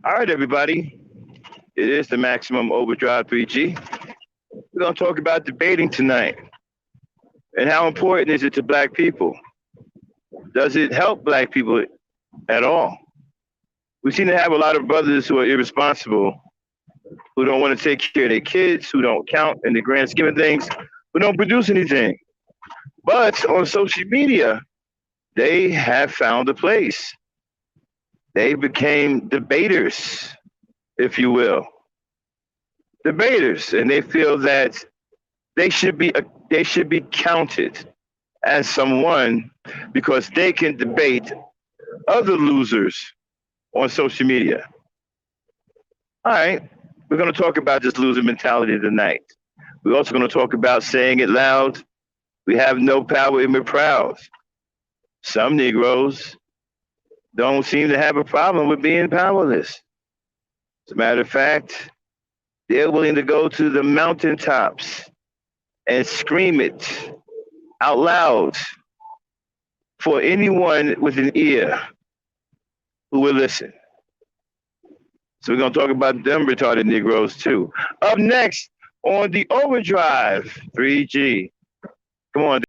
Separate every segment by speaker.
Speaker 1: All right, everybody. It is the Maximum Overdrive 3G. We're going to talk about debating tonight. And how important is it to black people? Does it help black people at all? We seem to have a lot of brothers who are irresponsible, who don't want to take care of their kids, who don't count in the grand scheme of things, who don't produce anything. But on social media, they have found a place. They became debaters, if you will. Debaters, and they feel that they should be they should be counted as someone because they can debate other losers on social media. All right, we're going to talk about this loser mentality tonight. We're also going to talk about saying it loud. We have no power and we're proud. Some Negroes don't seem to have a problem with being powerless. As a matter of fact, they're willing to go to the mountaintops and scream it out loud for anyone with an ear who will listen. So we're going to talk about them retarded Negroes too. Up next on the Overdrive 3G. Come on,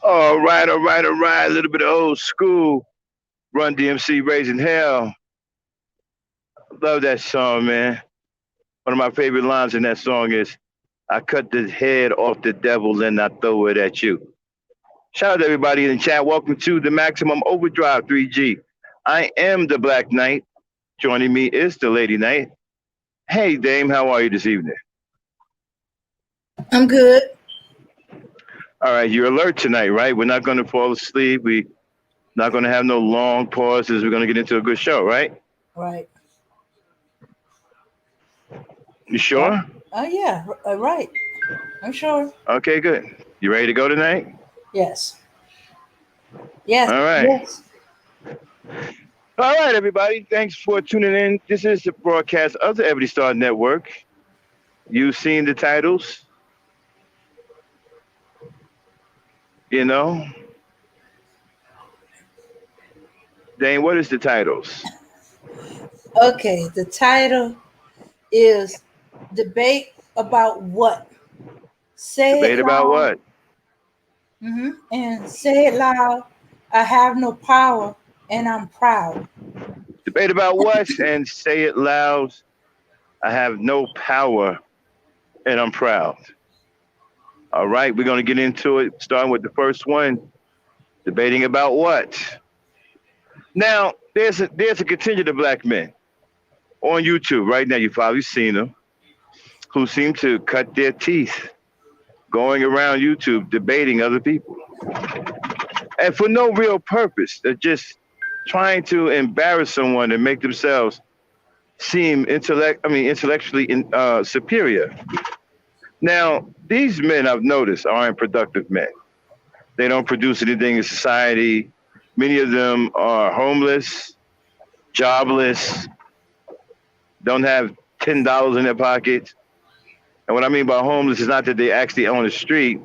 Speaker 1: All right, all right, all right. A little bit of old school. Run DMC Raising Hell. Love that song, man. One of my favorite lines in that song is, I cut the head off the devil and I throw it at you. Shout out to everybody in the chat. Welcome to the Maximum Overdrive 3G. I am the Black Knight. Joining me is the Lady Knight. Hey, Dame, how are you this evening?
Speaker 2: I'm good.
Speaker 1: All right, you're alert tonight, right? We're not going to fall asleep. We're not going to have no long pauses. We're going to get into a good show, right?
Speaker 2: Right.
Speaker 1: You sure?
Speaker 2: Oh, yeah. Right. I'm sure.
Speaker 1: Okay, good. You ready to go tonight?
Speaker 2: Yes. Yes.
Speaker 1: All right.
Speaker 2: Yes.
Speaker 1: All right, everybody. Thanks for tuning in. This is the broadcast of the Ebony Star Network. You've seen the titles. You know, Dane, what is the titles?
Speaker 2: Okay. The title is Debate About What? Say
Speaker 1: Debate
Speaker 2: it
Speaker 1: about
Speaker 2: loud.
Speaker 1: what?
Speaker 2: And say it loud. I have no power and I'm proud.
Speaker 1: Debate about what? And say it loud. I have no power and I'm proud. All right, we're going to get into it, starting with the first one. Debating about what? Now, there's a contingent of black men on YouTube right now. You've probably seen them who seem to cut their teeth going around YouTube debating other people, and for no real purpose. They're just trying to embarrass someone and make themselves seem intellectually superior. Now, these men I've noticed aren't productive men. They don't produce anything in society. Many of them are homeless, jobless, don't have $10 in their pocket. And what I mean by homeless is not that they actually own a street.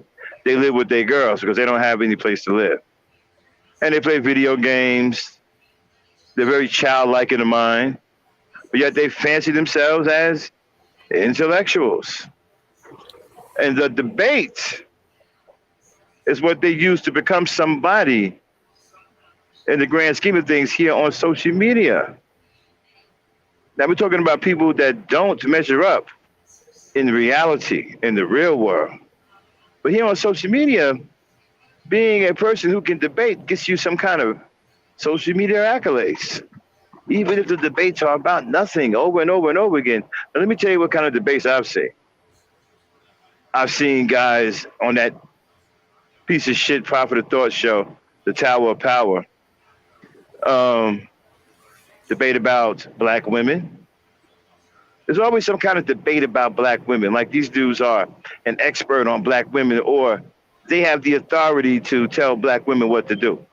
Speaker 1: They live with their girls because they don't have any place to live. And they play video games. They're very childlike in the mind, but yet they fancy themselves as intellectuals. And the debate is what they use to become somebody in the grand scheme of things here on social media. Now we're talking about people that don't measure up in reality, in the real world. But here on social media, being a person who can debate gets you some kind of social media accolades, even if the debates are about nothing over and over and over again. Now, let me tell you what kind of debates I've seen. I've seen guys on that piece of shit Prophet of Thought show, The Tower of Power, um, debate about black women. There's always some kind of debate about black women, like these dudes are an expert on black women, or they have the authority to tell black women what to do.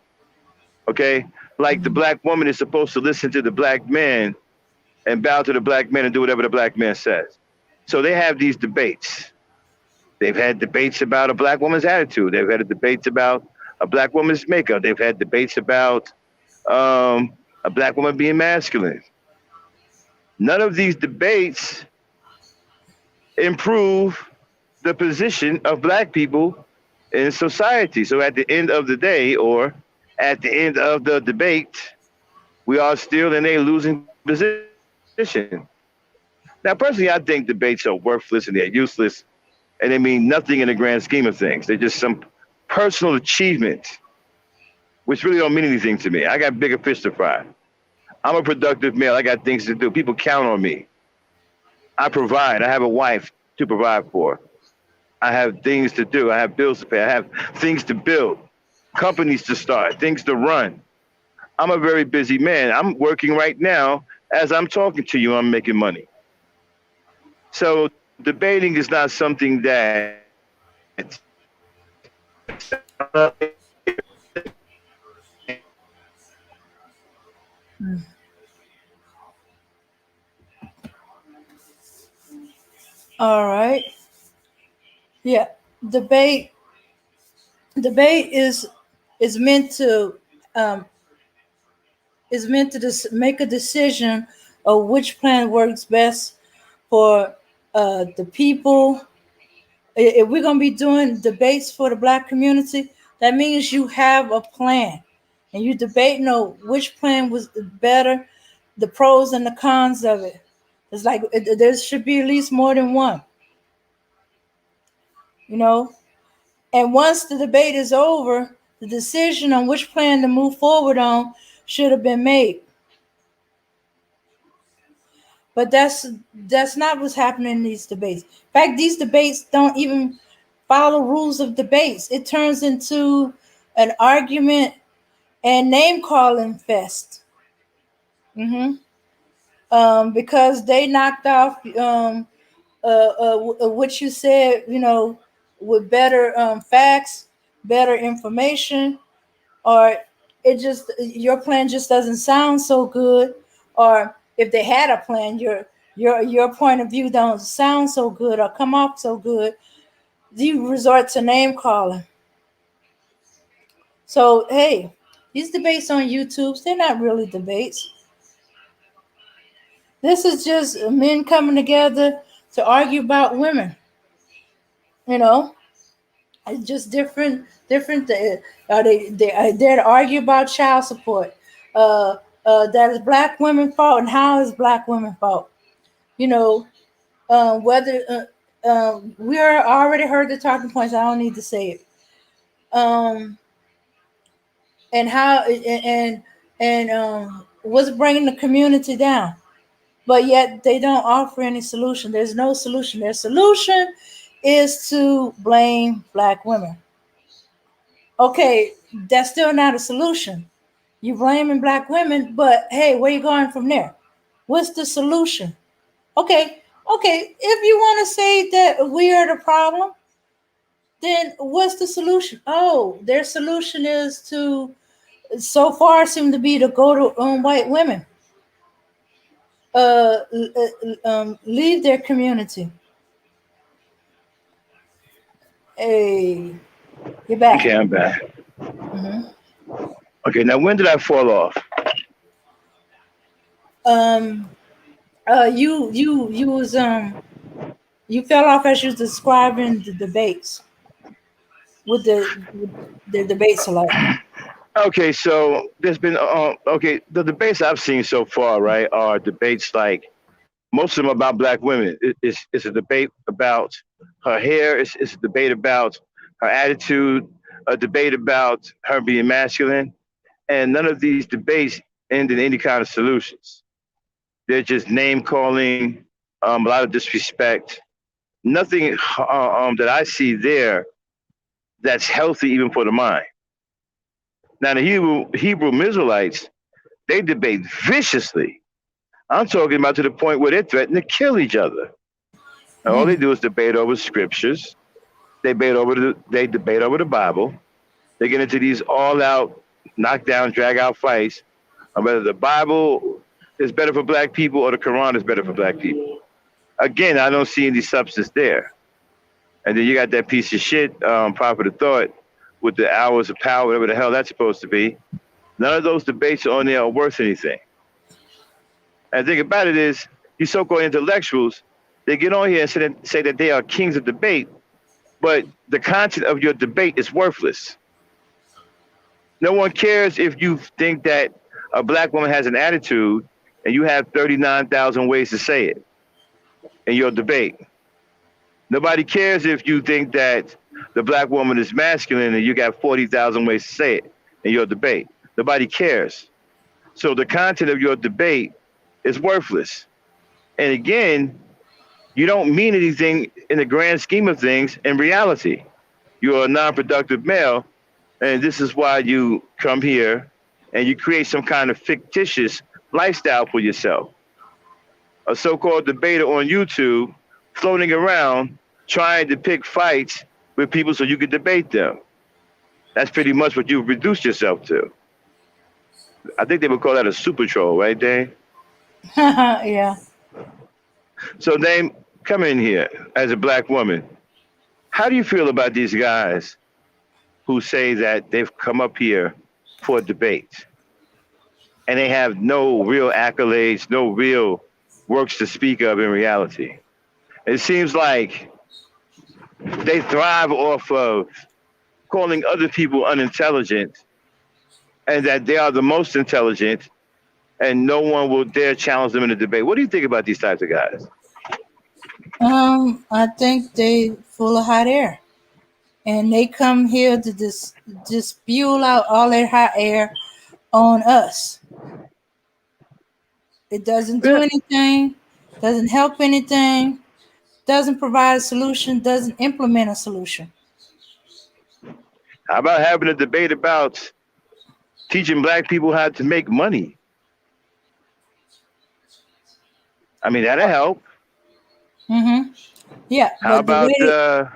Speaker 1: Okay? Like the black woman is supposed to listen to the black man and bow to the black man and do whatever the black man says. So they have these debates. They've had debates about a black woman's attitude. They've had debates about a black woman's makeup. They've had debates about a black woman being masculine. None of these debates improve the position of black people in society. So at the end of the day, or at the end of the debate, we are still in a losing position. Now, personally, I think debates are worthless and they're useless, and they mean nothing in the grand scheme of things. They're just some personal achievement, which really don't mean anything to me. I got bigger fish to fry. I'm a productive male. I got things to do. People count on me. I provide. I have a wife to provide for. I have things to do. I have bills to pay. I have things to build, companies to start, things to run. I'm a very busy man. I'm working right now. As I'm talking to you, I'm making money. So debating is not something that
Speaker 2: All right. Yeah. Debate. Debate is meant to um, make a decision of which plan works best for the people. If we're gonna be doing debates for the black community, That means you have a plan, and you debate which plan was better, the pros and the cons of it. It's like there should be at least more than one, you know. And once the debate is over, the decision on which plan to move forward on should have been made. But that's not what's happening in these debates. In fact, these debates don't even follow rules of debates. It turns into an argument and name calling fest. Mm-hmm. Because they knocked off what you said, with better facts, better information, or it just your plan just doesn't sound so good, or if they had a plan, your point of view don't sound so good or come off so good, you resort to name calling. So hey, these debates on YouTube, they're not really debates. This is just men coming together to argue about women. You know, it's just different. They there to argue about child support. That is black women fault, and how is black women fault? You know, whether we are already heard the talking points. I don't need to say it. Um, and how and what's bringing the community down? But yet they don't offer any solution. There's no solution. Their solution is to blame black women. Okay, that's still not a solution. You blaming black women, but hey, where you going from there? What's the solution? Okay, if you want to say that we are the problem, then what's the solution? Oh, their solution is to, so far, seem to be to go to white women, leave their community. Hey, you're back.
Speaker 1: Okay, I'm back.
Speaker 2: Mm-hmm.
Speaker 1: Okay, now when did I fall off?
Speaker 2: Um, you was you fell off as you was describing the debates with the debates alike.
Speaker 1: Okay, so there's been okay, the debates I've seen so far, right, are debates like most of them about black women. It's a debate about her hair. It's a debate about her attitude. A debate about her being masculine, and none of these debates end in any kind of solutions. They're just name calling, a lot of disrespect. Nothing that I see there that's healthy even for the mind. Now the Hebrew Israelites, they debate viciously. I'm talking about to the point where they threaten to kill each other. And all they
Speaker 2: Mm.
Speaker 1: do is debate over scriptures. They debate over the Bible. They get into these all-out, knockdown, drag-out fights on whether the Bible is better for black people or the Quran is better for black people. Again, I don't see any substance there. And then you got that piece of shit, Prophet of Thought, with the hours of power, whatever the hell that's supposed to be. None of those debates on there are worth anything. And the thing about it is, these so-called intellectuals, they get on here and say that they are kings of debate, but the content of your debate is worthless. No one cares if you think that a black woman has an attitude and you have 39,000 ways to say it in your debate. Nobody cares if you think that the black woman is masculine and you got 40,000 ways to say it in your debate. Nobody cares. So the content of your debate is worthless. And again, you don't mean anything in the grand scheme of things in reality. You're a non-productive male, and this is why you come here and you create some kind of fictitious lifestyle for yourself. A so-called debater on YouTube floating around trying to pick fights with people so you can debate them. That's pretty much what you've reduced yourself to. I think they would call that a super troll, right, Dane?
Speaker 2: Yeah.
Speaker 1: So, Dame, come in here as a black woman. How do you feel about these guys who say that they've come up here for a debate and they have no real accolades, no real works to speak of in reality? It seems like they thrive off of calling other people unintelligent and that they are the most intelligent and no one will dare challenge them in a debate. What do you think about these types of guys?
Speaker 2: I think they full of hot air, and they come here to just spew out all their hot air on us. It doesn't do
Speaker 1: Yeah.
Speaker 2: anything, doesn't help anything, doesn't provide a solution, doesn't implement a solution.
Speaker 1: How about having a debate about teaching black people how to make money? I mean, that'll help.
Speaker 2: Mm-hmm. Yeah,
Speaker 1: How
Speaker 2: but the
Speaker 1: about
Speaker 2: way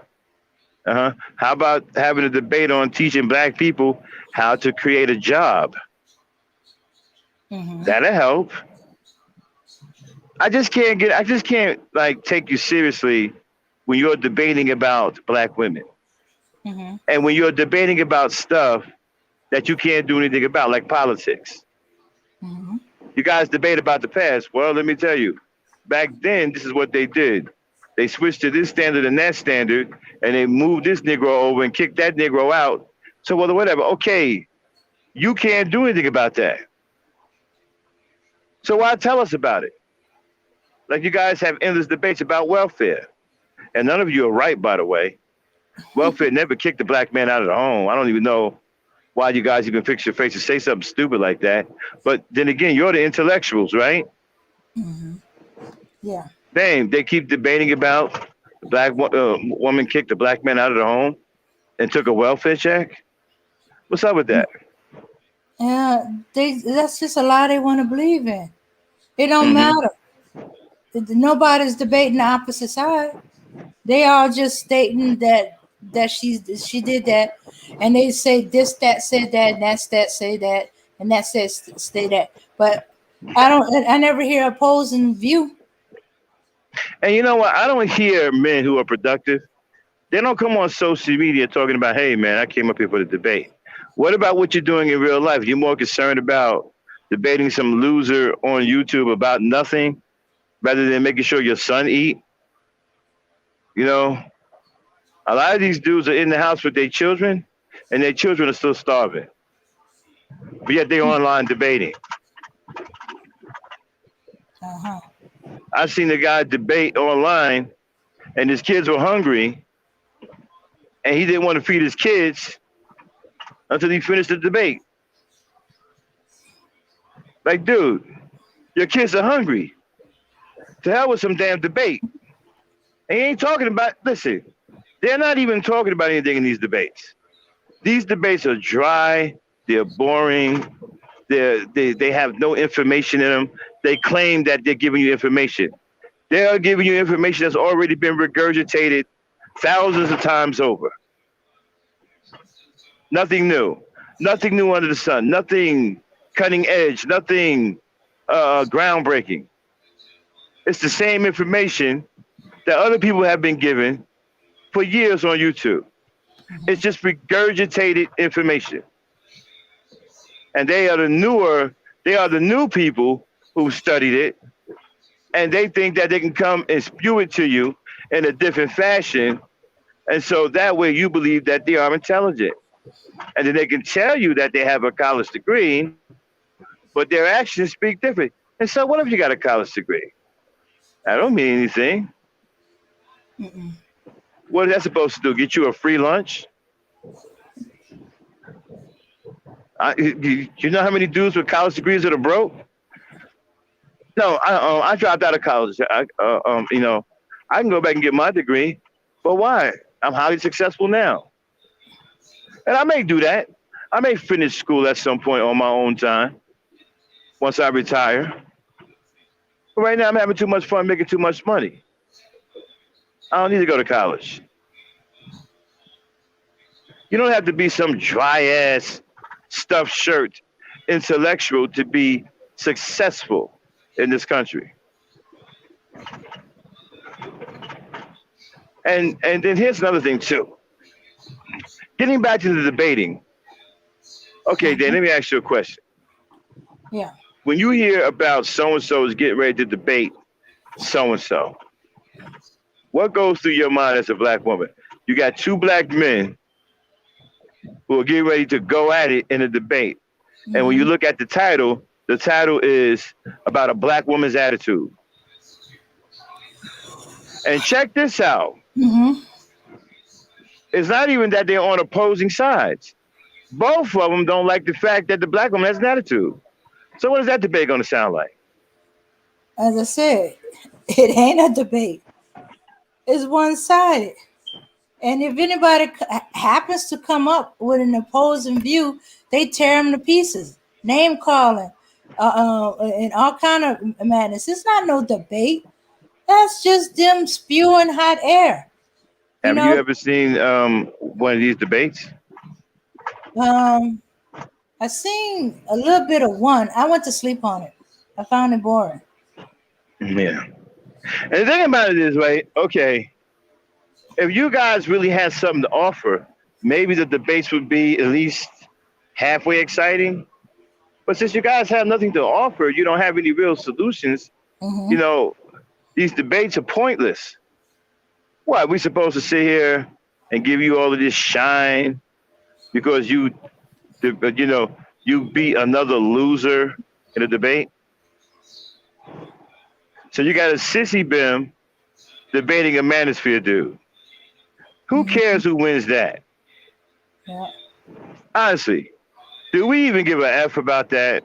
Speaker 1: how about having a debate on teaching black people how to create a job?
Speaker 2: mm-hmm,
Speaker 1: That'll help. I just can't like take you seriously when you're debating about black women
Speaker 2: mm-hmm,
Speaker 1: and when you're debating about stuff that you can't do anything about, like politics.
Speaker 2: mm-hmm.
Speaker 1: You guys debate about the past. Well, let me tell you, back then, this is what they did. They switched to this standard and that standard, and they moved this Negro over and kicked that Negro out. So, well, whatever. Okay, you can't do anything about that. So why tell us about it? Like you guys have endless debates about welfare. And none of you are right, by the way. Welfare never kicked the black man out of the home. I don't even know why you guys even fix your face to say something stupid like that. But then again, you're the intellectuals, right?
Speaker 2: Mm-hmm. Yeah.
Speaker 1: Damn, they keep debating about the black woman kicked the black man out of the home and took a welfare check. What's up with that?
Speaker 2: Yeah, that's just a lie they want to believe in. It don't
Speaker 1: Hmm.
Speaker 2: matter. Nobody's debating the opposite side. They are just stating that she did that, and they say this that said that, and that's that say that, and that says say that. But I never hear opposing view.
Speaker 1: And you know what? I don't hear men who are productive. They don't come on social media talking about, hey, man, I came up here for the debate. What about what you're doing in real life? You're more concerned about debating some loser on YouTube about nothing rather than making sure your son eat. You know, a lot of these dudes are in the house with their children, and their children are still starving. But yet they're online debating.
Speaker 2: Uh-huh.
Speaker 1: I've seen a guy debate online, and his kids were hungry, and he didn't want to feed his kids until he finished the debate. Like, dude, your kids are hungry. To hell with some damn debate. And he ain't talking about, listen, they're not even talking about anything in these debates. These debates are dry, they're boring, they have no information in them. They claim that they're giving you information. They are giving you information that's already been regurgitated thousands of times over. Nothing new. Nothing new under the sun. Nothing cutting edge. Nothing groundbreaking. It's the same information that other people have been given for years on YouTube. It's just regurgitated information. And they are the new people who studied it, and they think that they can come and spew it to you in a different fashion. And so that way you believe that they are intelligent. And then they can tell you that they have a college degree, but their actions speak different. And so what if you got a college degree? I don't mean anything.
Speaker 2: Mm-mm.
Speaker 1: What is that supposed to do? Get you a free lunch? You know how many dudes with college degrees that are broke? No, I dropped out of college. I can go back and get my degree, but why? I'm highly successful now, and I may do that. I may finish school at some point on my own time once I retire. But right now, I'm having too much fun making too much money. I don't need to go to college. You don't have to be some dry ass stuffed shirt intellectual to be successful in this country. And then here's another thing too. Getting back to the debating. Okay, Dan,
Speaker 2: Uh-huh.
Speaker 1: let me ask you a question.
Speaker 2: Yeah.
Speaker 1: When you hear about so and so is getting ready to debate so and so, what goes through your mind as a black woman? You got two black men who are getting ready to go at it in a debate. And when you
Speaker 2: Mm-hmm.
Speaker 1: look at the title is about a black woman's attitude. And check this out.
Speaker 2: Mm-hmm.
Speaker 1: It's not even that they're on opposing sides. Both of them don't like the fact that the black woman has an attitude. So what is that debate going to sound like?
Speaker 2: As I said, it ain't a debate. It's one sided. And if anybody happens to come up with an opposing view, they tear them to pieces, name calling, and all kind of madness. It's not no debate. That's just them spewing hot air. You
Speaker 1: Have you
Speaker 2: know,
Speaker 1: ever seen one of these debates?
Speaker 2: um, I seen a little bit of one. I went to sleep on it. I found it boring.
Speaker 1: Yeah. And the thing about it is, right? Okay, if you guys really had something to offer, maybe the debates would be at least halfway exciting. But since you guys have nothing to offer, you don't have any real solutions.
Speaker 2: Hmm.
Speaker 1: You know, these debates are pointless. What, we supposed to sit here and give you all of this shine because you know, you beat another loser in a debate? So you got a sissy bim debating a manosphere dude. Who
Speaker 2: Hmm.
Speaker 1: cares who wins that?
Speaker 2: Yeah.
Speaker 1: Honestly, do we even give a F about that?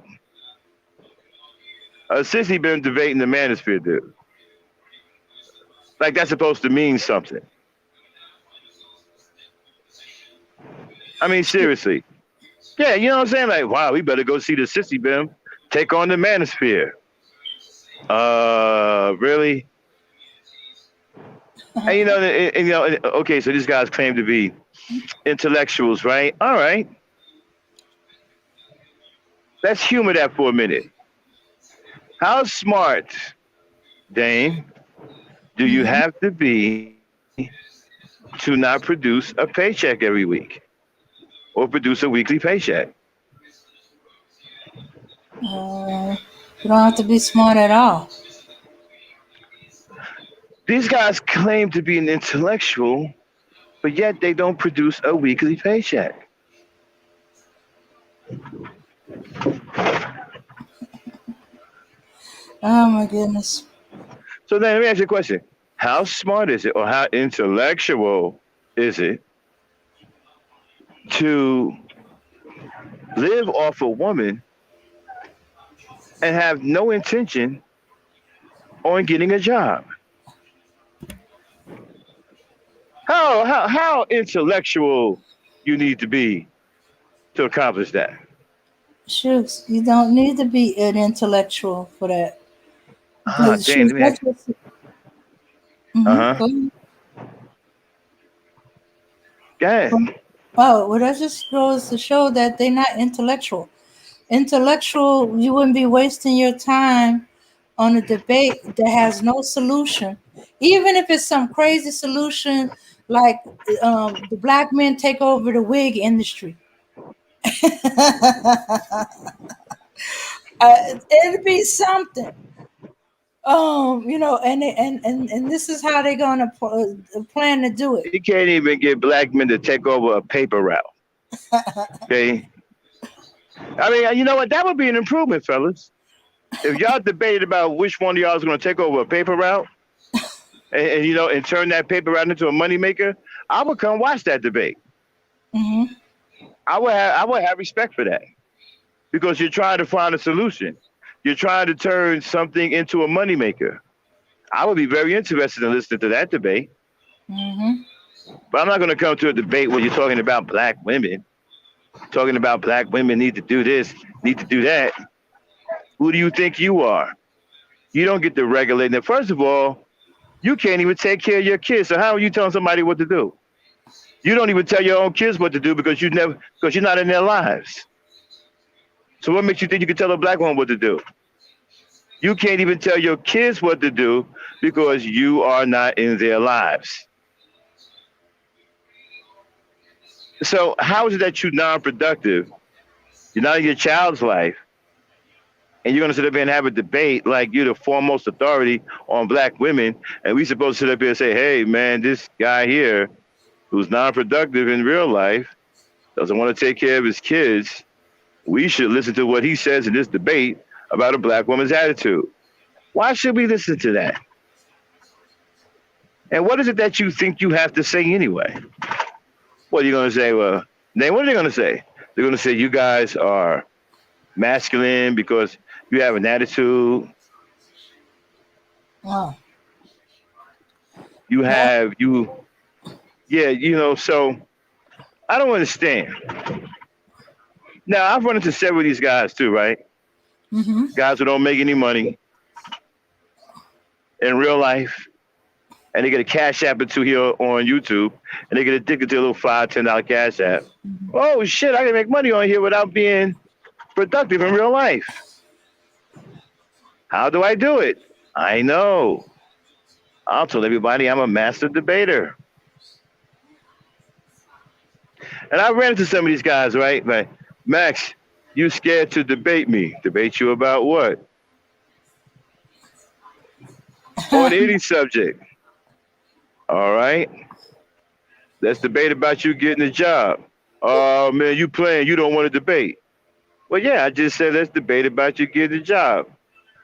Speaker 1: A sissy bim debating the manosphere dude. Like that's supposed to mean something. I mean, seriously. Yeah, you know what I'm saying? Like, wow, we better go see the sissy bim take on the manosphere. Really? And okay, so these guys claim to be intellectuals, right? All right, let's humor that for a minute. How smart, Dane, do you
Speaker 2: Hmm.
Speaker 1: have to be to not produce a paycheck every week or produce a weekly paycheck?
Speaker 2: You don't have to be smart at all.
Speaker 1: These guys claim to be an intellectual, but yet they don't produce a weekly paycheck.
Speaker 2: Oh my goodness.
Speaker 1: So then let me ask you a question. How smart is it or how intellectual is it to live off a woman and have no intention on getting a job? How intellectual you need to be to accomplish that?
Speaker 2: Shoots, you don't need to be an intellectual for that.
Speaker 1: Ah,
Speaker 2: Because
Speaker 1: dang,
Speaker 2: shoots,
Speaker 1: let me
Speaker 2: that's
Speaker 1: ask.
Speaker 2: what.
Speaker 1: Uh-huh.
Speaker 2: Mm-hmm.
Speaker 1: Go ahead.
Speaker 2: Oh, well, that just goes to show that they're not intellectual. Intellectual, you wouldn't be wasting your time on a debate that has no solution, even if it's some crazy solution like the black men take over the wig industry. It'd be something. And this is how they're gonna plan to do it.
Speaker 1: You can't even get black men to take over a paper route. Okay. I mean, you know what? That would be an improvement, fellas. If y'all debated about which one of y'all is going to take over a paper route and turn that paper route into a moneymaker, I would come watch that debate.
Speaker 2: Hmm.
Speaker 1: I would have respect for that because you're trying to find a solution. You're trying to turn something into a moneymaker. I would be very interested in listening to that debate.
Speaker 2: Hmm.
Speaker 1: But I'm not going to come to a debate where you're talking about black women, talking about black women need to do this, need to do that. Who do you think you are? You don't get to regulate. Now, first of all, you can't even take care of your kids. So how are you telling somebody what to do? You don't even tell your own kids what to do because you're not in their lives. So what makes you think you can tell a black woman what to do? You can't even tell your kids what to do because you are not in their lives. So how is it that you're non-productive? You're not in your child's life, and you're gonna sit up here and have a debate like you're the foremost authority on black women, and we supposed to sit up here and say, "Hey, man, this guy here who's non-productive in real life doesn't want to take care of his kids, we should listen to what he says in this debate about a black woman's attitude. Why should we listen to that? And what is it that you think you have to say anyway? What are you going to say? Well, then what are they going to say? They're going to say you guys are masculine because you have an attitude.
Speaker 2: Wow.
Speaker 1: So I don't understand. Now, I've run into several of these guys too, right?
Speaker 2: Mm-hmm.
Speaker 1: Guys who don't make any money in real life, and they get a cash app or two here on YouTube, and they get addicted to a little $5, $10 cash app. Mm-hmm. Oh, shit, I can make money on here without being productive in real life. How do I do it? I know. I'll tell everybody I'm a master debater. And I ran into some of these guys, right? Like, Max, you scared to debate me. Debate you about what? On any subject. All right. Let's debate about you getting a job. Oh, man, you playing. You don't want to debate. Well, yeah, I just said let's debate about you getting a job.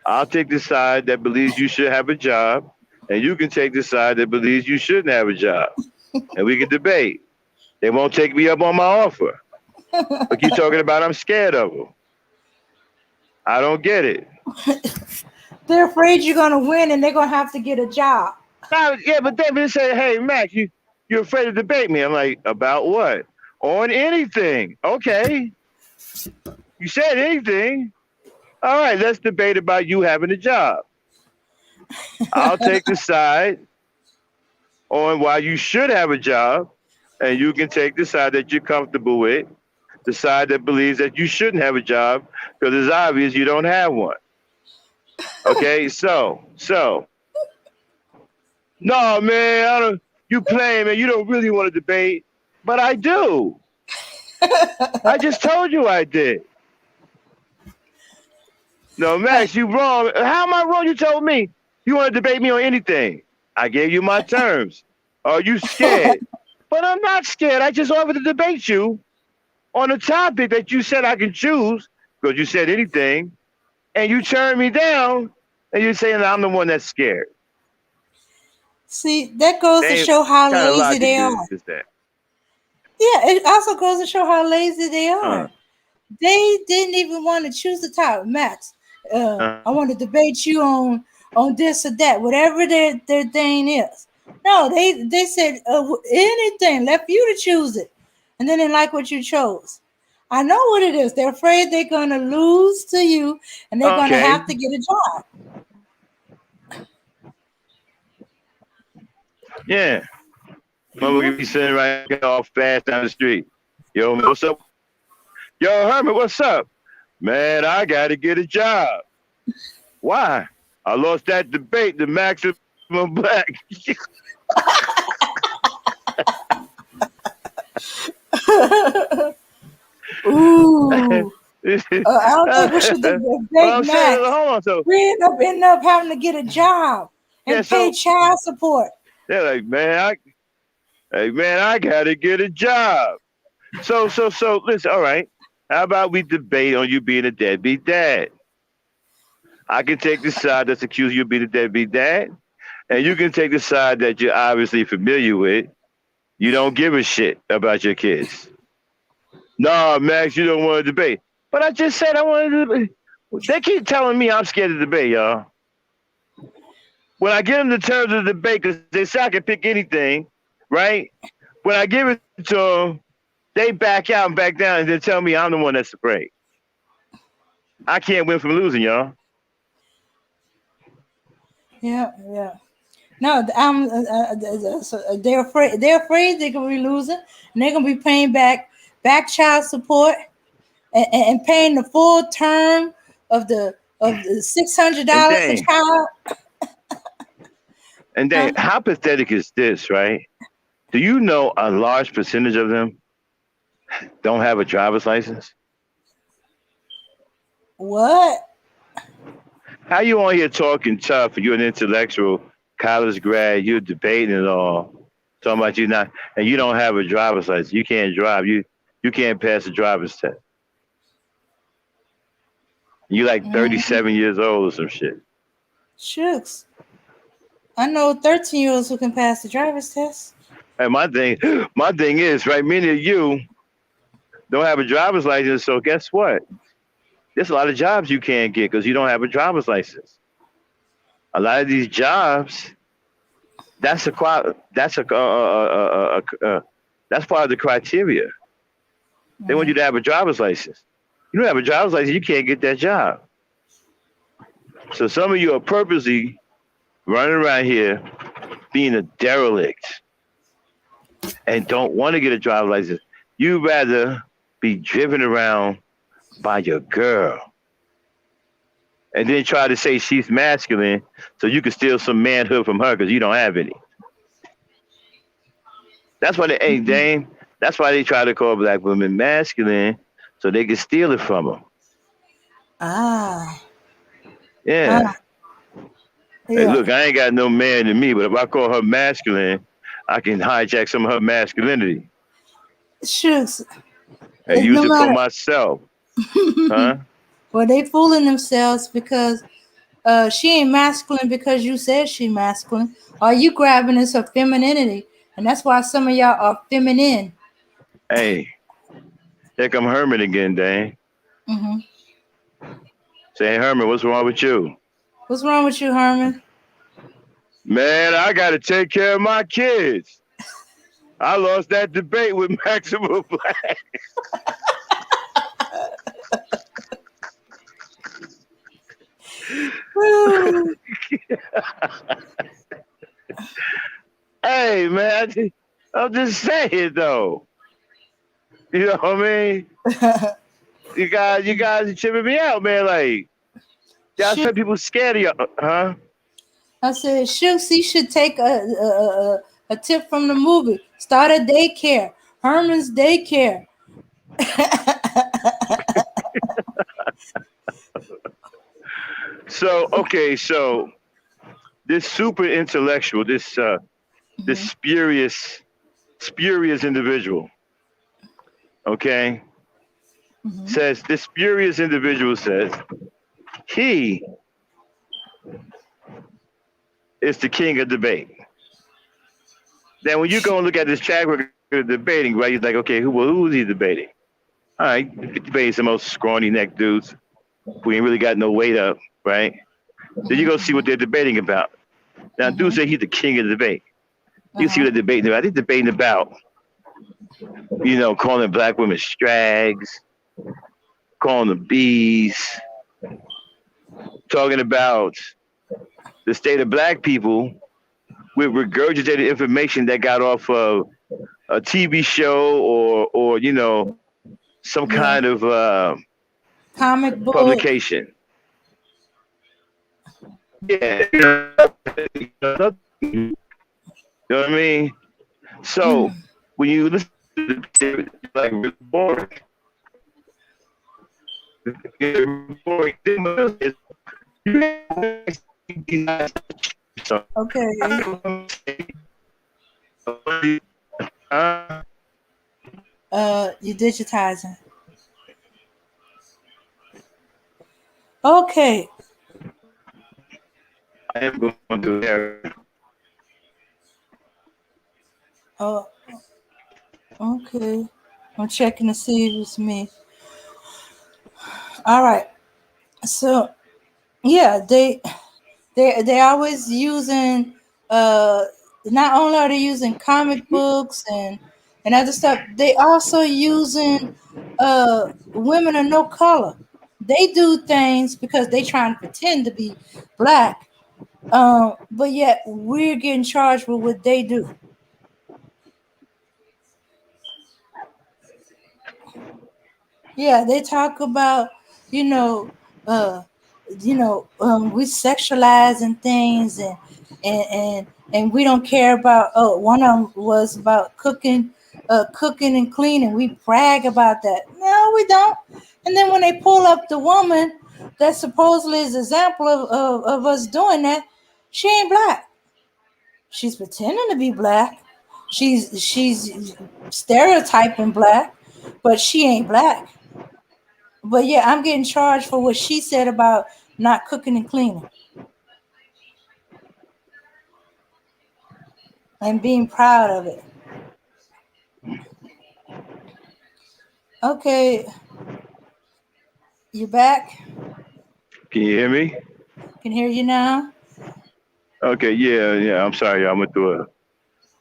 Speaker 1: I'll take the side that believes you should have a job, and you can take the side that believes you shouldn't have a job. And we can debate. They won't take me up on my offer. But keep talking about I'm scared of them. I don't get it.
Speaker 2: They're afraid you're going to win and they're going to have to get a job.
Speaker 1: Yeah, but they say, hey, Max, you're afraid to debate me. I'm like, about what? On anything. Okay. You said anything. All right, let's debate about you having a job. I'll take the side on why you should have a job, and you can take the side that you're comfortable with, the side that believes that you shouldn't have a job because it's obvious you don't have one. Okay, so. No, man, you playing, man. You don't really want to debate, but I do. I just told you I did. No, Max, you wrong. How am I wrong? You told me you want to debate me on anything. I gave you my terms. Are you scared? But I'm not scared. I just offered to debate you on a topic that you said I can choose because you said anything, and you turned me down, and you're saying that I'm the one that's scared.
Speaker 2: See, that goes to show how lazy they are.
Speaker 1: Is that?
Speaker 2: Yeah, it also goes to show how lazy they are. They didn't even want to choose the topic. Max, I want to debate you on this or that, whatever their thing is. No, they said anything, left you to choose it. And then they like what you chose. I know what it is. They're afraid they're going to lose to you and they're going to have to get a job.
Speaker 1: Yeah. Mother could be sitting right off fast down the street. Yo, what's up? Yo, Herman, what's up? Man, I got to get a job. Why? I lost that debate, the maximum black.
Speaker 2: Ooh. I don't think we should debate Max.
Speaker 1: Hold on, so
Speaker 2: we end up having to get a job and pay child support.
Speaker 1: They're like, man, I gotta get a job. So listen, all right. How about we debate on you being a deadbeat dad? I can take the side that's accusing you of being a deadbeat dad, and you can take the side that you're obviously familiar with. You don't give a shit about your kids. No, Max, you don't want to debate. But I just said I wanted to debate. They keep telling me I'm scared to debate, y'all. When I give them the terms of the debate, because they say I can pick anything, right? When I give it to them, they back out and back down and they tell me I'm the one that's afraid. I can't win from losing, y'all.
Speaker 2: Yeah. No, they're afraid. They're afraid they're gonna be losing, and they're gonna be paying back child support and paying the full term of the $600 a child.
Speaker 1: And then, how pathetic is this, right? Do you know a large percentage of them don't have a driver's license?
Speaker 2: What?
Speaker 1: How you on here talking tough and you're an intellectual college grad, you're debating it all, talking about you not, and you don't have a driver's license. You can't drive. You you can't pass a driver's test. You like 37 years old or some shit.
Speaker 2: Shucks. I know 13-year-olds who can pass the driver's test.
Speaker 1: And my thing is, right, many of you don't have a driver's license, so guess what? There's a lot of jobs you can't get because you don't have a driver's license. A lot of these jobs, that's part of the criteria. They want you to have a driver's license. You don't have a driver's license, you can't get that job. So some of you are purposely running around here being a derelict and don't want to get a driver's license. You'd rather be driven around by your girl and then try to say she's masculine so you can steal some manhood from her because you don't have any. That's why Dame, that's why they try to call black women masculine so they can steal it from them. Yeah. Hey, look, I ain't got no man in me, but if I call her masculine, I can hijack some of her masculinity.
Speaker 2: Shucks.
Speaker 1: And use it for myself. Huh?
Speaker 2: Well, they fooling themselves because she ain't masculine because you said she masculine. All you grabbing is her femininity. And that's why some of y'all are feminine.
Speaker 1: Hey, here come Herman again, Dane. Say, hey, Herman, what's wrong with you?
Speaker 2: What's wrong with you, Herman?
Speaker 1: Man, I got to take care of my kids. I lost that debate with Maximum Black. Hey, man, I'm just saying, though. You know what I mean? You guys are tripping me out, man. Like, y'all said people scared of y'all, huh?
Speaker 2: I said, Shooks, he should take a tip from the movie. Start a daycare. Herman's Daycare.
Speaker 1: So this super intellectual, this spurious individual, okay, says this spurious individual says he is the king of debate. Then when you go and look at this track record of debating, right, you're like, okay, who is he debating? All right, debating some most scrawny neck dudes who ain't really got no weight up, right? Then you go see what they're debating about. Now, dudes say he's the king of the debate. You see what they're debating about. They're debating about, calling black women strags, calling them bees, talking about the state of black people with regurgitated information that got off of a TV show or some kind of
Speaker 2: comic book
Speaker 1: publication. Yeah. You know what I mean? So when you listen to the like really boring.
Speaker 2: Okay. You digitizing. Okay.
Speaker 1: I am going to do that.
Speaker 2: Oh, okay. I'm checking to see if it's me. All right. So, yeah, they always using not only are they using comic books and other stuff, they also using women of no color. They do things because they trying to pretend to be black, but yet we're getting charged with what they do. Yeah, they talk about we sexualizing things and we don't care about. Oh, one of them was about cooking and cleaning. We brag about that. No, we don't. And then when they pull up the woman that supposedly is an example of us doing that, she ain't black. She's pretending to be black. She's stereotyping black, but she ain't black. But yeah, I'm getting charged for what she said about not cooking and cleaning and being proud of it. Okay, you back?
Speaker 1: Can you hear me?
Speaker 2: Can hear you now.
Speaker 1: Okay, yeah. I'm sorry, I went through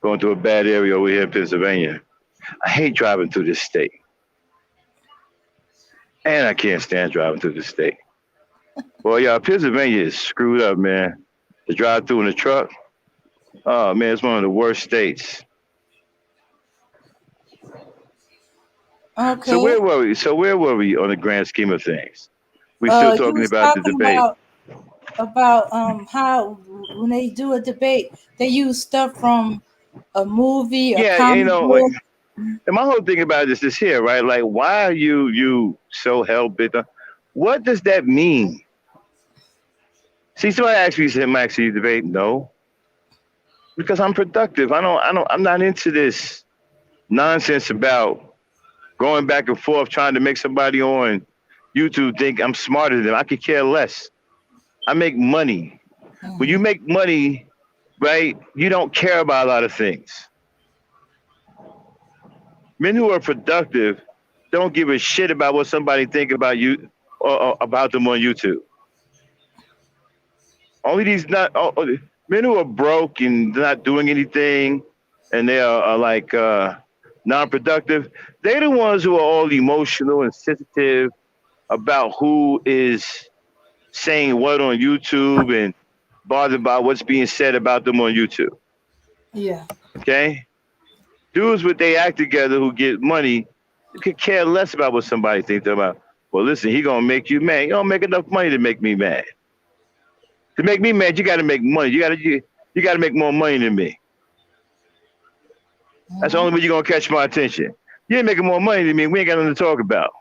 Speaker 1: going through a bad area over here in Pennsylvania. I hate driving through this state, and I can't stand driving through this state. Well, yeah, Pennsylvania is screwed up, man. To drive through in a truck, oh man, it's one of the worst states. So
Speaker 2: Okay.
Speaker 1: where were we? So where were we on the grand scheme of things? We still
Speaker 2: You
Speaker 1: talking
Speaker 2: was
Speaker 1: about the
Speaker 2: talking
Speaker 1: debate.
Speaker 2: about how when they do a debate, they use stuff from a movie, a
Speaker 1: Yeah,
Speaker 2: comic book.
Speaker 1: and my whole thing about this is here, right? Like, why are you so hell bent on? What does that mean? See, somebody asked me, said, Max, you debate? No, because I'm productive. I'm not into this nonsense about going back and forth trying to make somebody on YouTube think I'm smarter than them. I could care less. I make money. When you make money, right, you don't care about a lot of things. Men who are productive don't give a shit about what somebody think about you or about them on YouTube. Only these men who are broke and not doing anything, and they are like non-productive. They're the ones who are all emotional and sensitive about who is saying what on YouTube and bothered about what's being said about them on YouTube.
Speaker 2: Yeah.
Speaker 1: Okay, dudes with they act together who get money could care less about what somebody thinks about. Well, listen, he gonna make you mad. You don't make enough money to make me mad. To make me mad, you got to make money. You got to make more money than me. That's the only way you're gonna catch my attention. You ain't making more money than me. We ain't got nothing to talk about.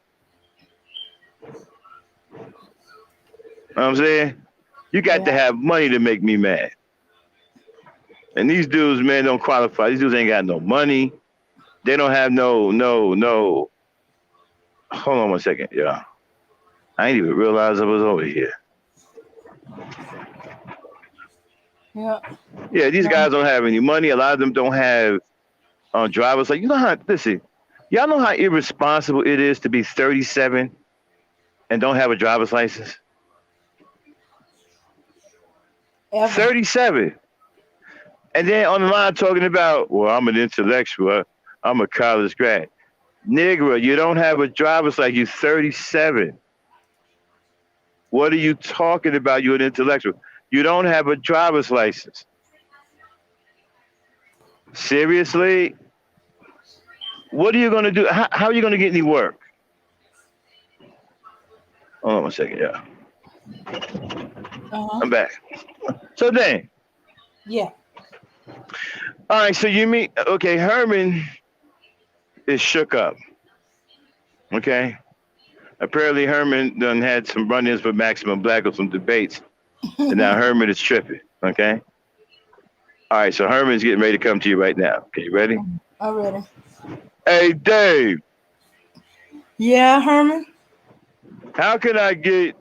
Speaker 1: You know what I'm saying? You got to have money to make me mad. And these dudes, man, don't qualify. These dudes ain't got no money. They don't have no. Hold on one second, y'all. I ain't even realize I was over here.
Speaker 2: Yeah.
Speaker 1: Yeah, these guys don't have any money. A lot of them don't have drivers. Like, you know how, listen, y'all know how irresponsible it is to be 37 and don't have a driver's license?
Speaker 2: Ever.
Speaker 1: 37. And then on the line talking about, well, I'm an intellectual. I'm a college grad. Nigga, you don't have a driver's license. You're 37. What are you talking about? You're an intellectual. You don't have a driver's license. Seriously? What are you going to do? How are you going to get any work? Hold on one second, yeah. I'm back. So then.
Speaker 2: Yeah.
Speaker 1: All right, so you mean, okay, Herman is shook up. Okay? Apparently Herman done had some run-ins with Maximum Black on some debates. And now Herman is tripping. Okay? All right, so Herman's getting ready to come to you right now. Okay, you ready?
Speaker 2: I'm ready.
Speaker 1: Hey, Dave.
Speaker 2: Yeah, Herman?
Speaker 1: How can I get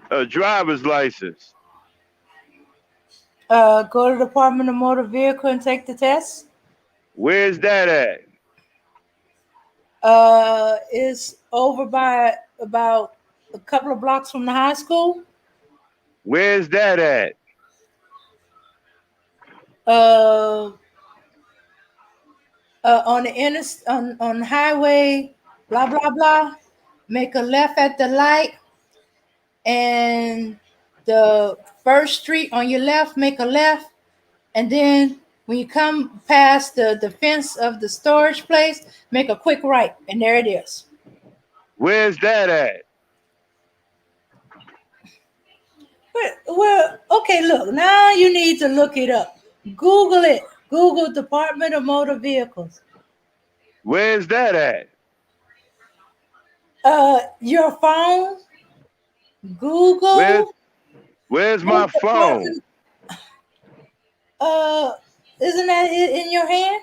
Speaker 1: a driver's license?
Speaker 2: Go to the Department of Motor Vehicle and take the test.
Speaker 1: Where's that at?
Speaker 2: It's over by about a couple of blocks from the high school.
Speaker 1: Where's that at?
Speaker 2: On the on highway, blah blah blah. Make a left at the light, and the first street on your left, make a left, and then when you come past the fence of the storage place, make a quick right, and there it is.
Speaker 1: Where's that at?
Speaker 2: Well, okay, look, now you need to look it up. Google it. Google Department of Motor Vehicles.
Speaker 1: Where's that at?
Speaker 2: Your phone. Google.
Speaker 1: Where's my phone?
Speaker 2: Isn't that in your hand?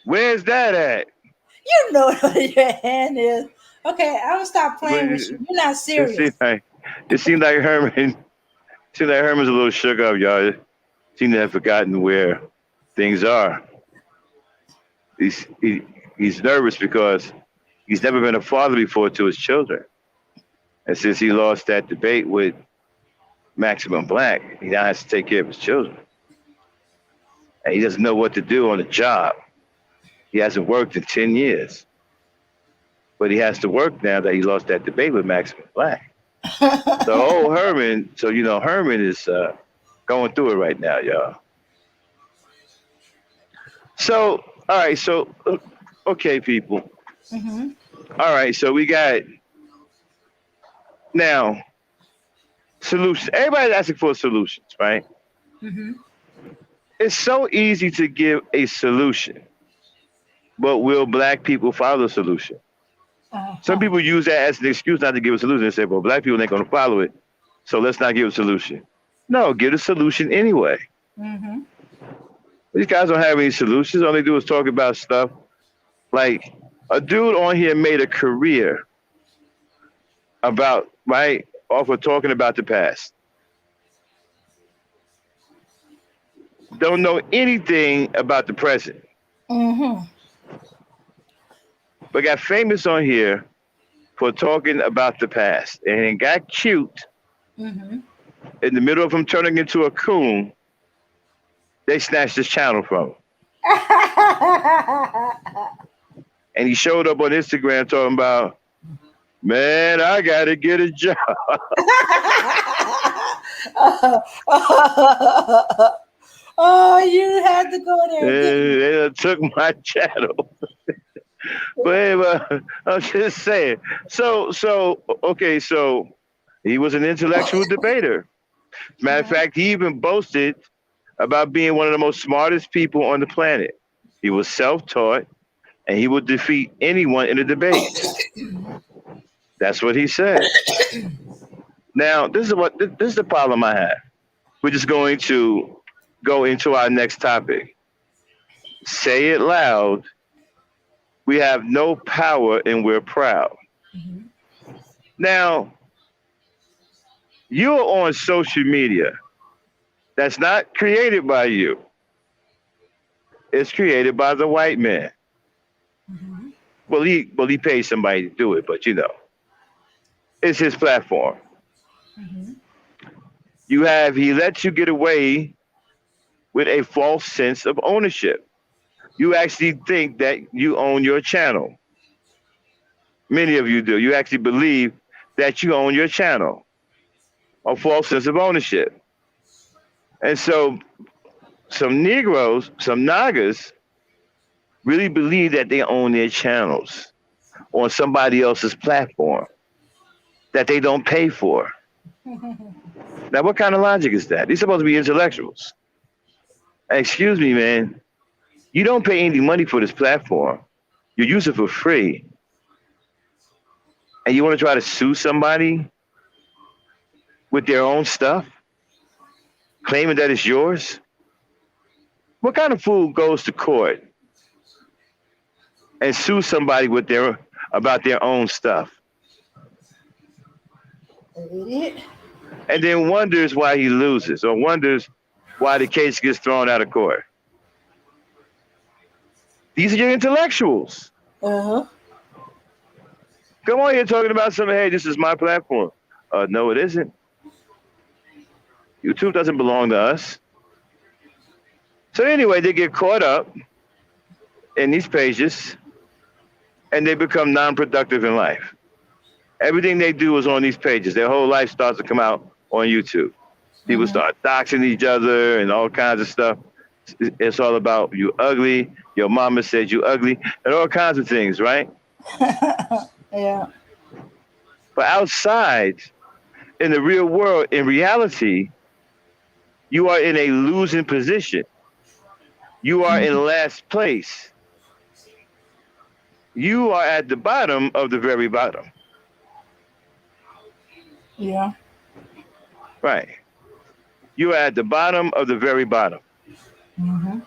Speaker 1: Where's that at?
Speaker 2: You know what your hand is. Okay, I'm gonna stop
Speaker 1: But
Speaker 2: playing with you. You're not
Speaker 1: it seems
Speaker 2: serious.
Speaker 1: like it seems like Herman. Seems like Herman's a little shook up, y'all. Seems to have forgotten where things are. He's he's nervous because he's never been a father before to his children, and since he lost that debate with Maximum Black, he now has to take care of his children, and he doesn't know what to do on the job. He hasn't worked in 10 years, but he has to work now that he lost that debate with Maximum Black. So, oh Herman, so Herman is going through it right now, y'all. So, all right, so okay, people.
Speaker 2: Mm-hmm.
Speaker 1: All right, so we got now solutions. Everybody's asking for solutions, right?
Speaker 2: Mm-hmm.
Speaker 1: It's so easy to give a solution, but will black people follow the solution? Some
Speaker 2: Uh-huh.
Speaker 1: people use that as an excuse not to give a solution and say, well, black people ain't going to follow it, so let's not give a solution. No, give a solution anyway.
Speaker 2: Mm-hmm.
Speaker 1: These guys don't have any solutions. All they do is talk about stuff. Like a dude on here made a career about, right, off of talking about the past. Don't know anything about the present,
Speaker 2: Mm-hmm.
Speaker 1: but got famous on here for talking about the past. And it got cute
Speaker 2: Mm-hmm.
Speaker 1: in the middle of him turning into a coon. They snatched his channel from him. And he showed up on Instagram talking about, man, I got to get a job.
Speaker 2: Oh, you had to go there, didn't you?
Speaker 1: They took my channel. But anyway, I'm just saying. Okay, so he was an intellectual debater. Matter of
Speaker 2: Uh-huh.
Speaker 1: fact, he even boasted about being one of the most smartest people on the planet. He was self-taught, and he would defeat anyone in a debate. That's what he said. Now, this is the problem I have. We're just going to go into our next topic. Say it loud. We have no power and we're proud.
Speaker 2: Mhm.
Speaker 1: Now, you're on social media. That's not created by you. It's created by the white man.
Speaker 2: Mhm.
Speaker 1: Well, he pays somebody to do it, but it's his platform.
Speaker 2: Mhm.
Speaker 1: He lets you get away with a false sense of ownership. You actually think that you own your channel. Many of you do. You actually believe that you own your channel. A false sense of ownership. And so some Negroes, some Nagas, really believe that they own their channels on somebody else's platform that they don't pay for. Now, what kind of logic is that? These are supposed to be intellectuals. Excuse me, man. You don't pay any money for this platform. You use it for free. And you want to try to sue somebody with their own stuff, claiming that it's yours? What kind of fool goes to court and sue somebody about their own stuff
Speaker 2: Idiot.
Speaker 1: and then wonders why he loses or wonders why the case gets thrown out of court? These are your intellectuals.
Speaker 2: Uh-huh.
Speaker 1: Come on here talking about something. Hey, this is my platform. No, it isn't. YouTube doesn't belong to us. So anyway, they get caught up in these pages and they become non-productive in life. Everything they do is on these pages. Their whole life starts to come out on YouTube. People
Speaker 2: Mhm.
Speaker 1: start doxing each other and all kinds of stuff. It's all about you ugly. Your mama said you ugly and all kinds of things, right?
Speaker 2: Yeah.
Speaker 1: But outside, in the real world, in reality, you are in a losing position. You are in last place. You are at the bottom of the very bottom.
Speaker 2: Yeah.
Speaker 1: Right. You are at the bottom of the very bottom.
Speaker 2: Mhm.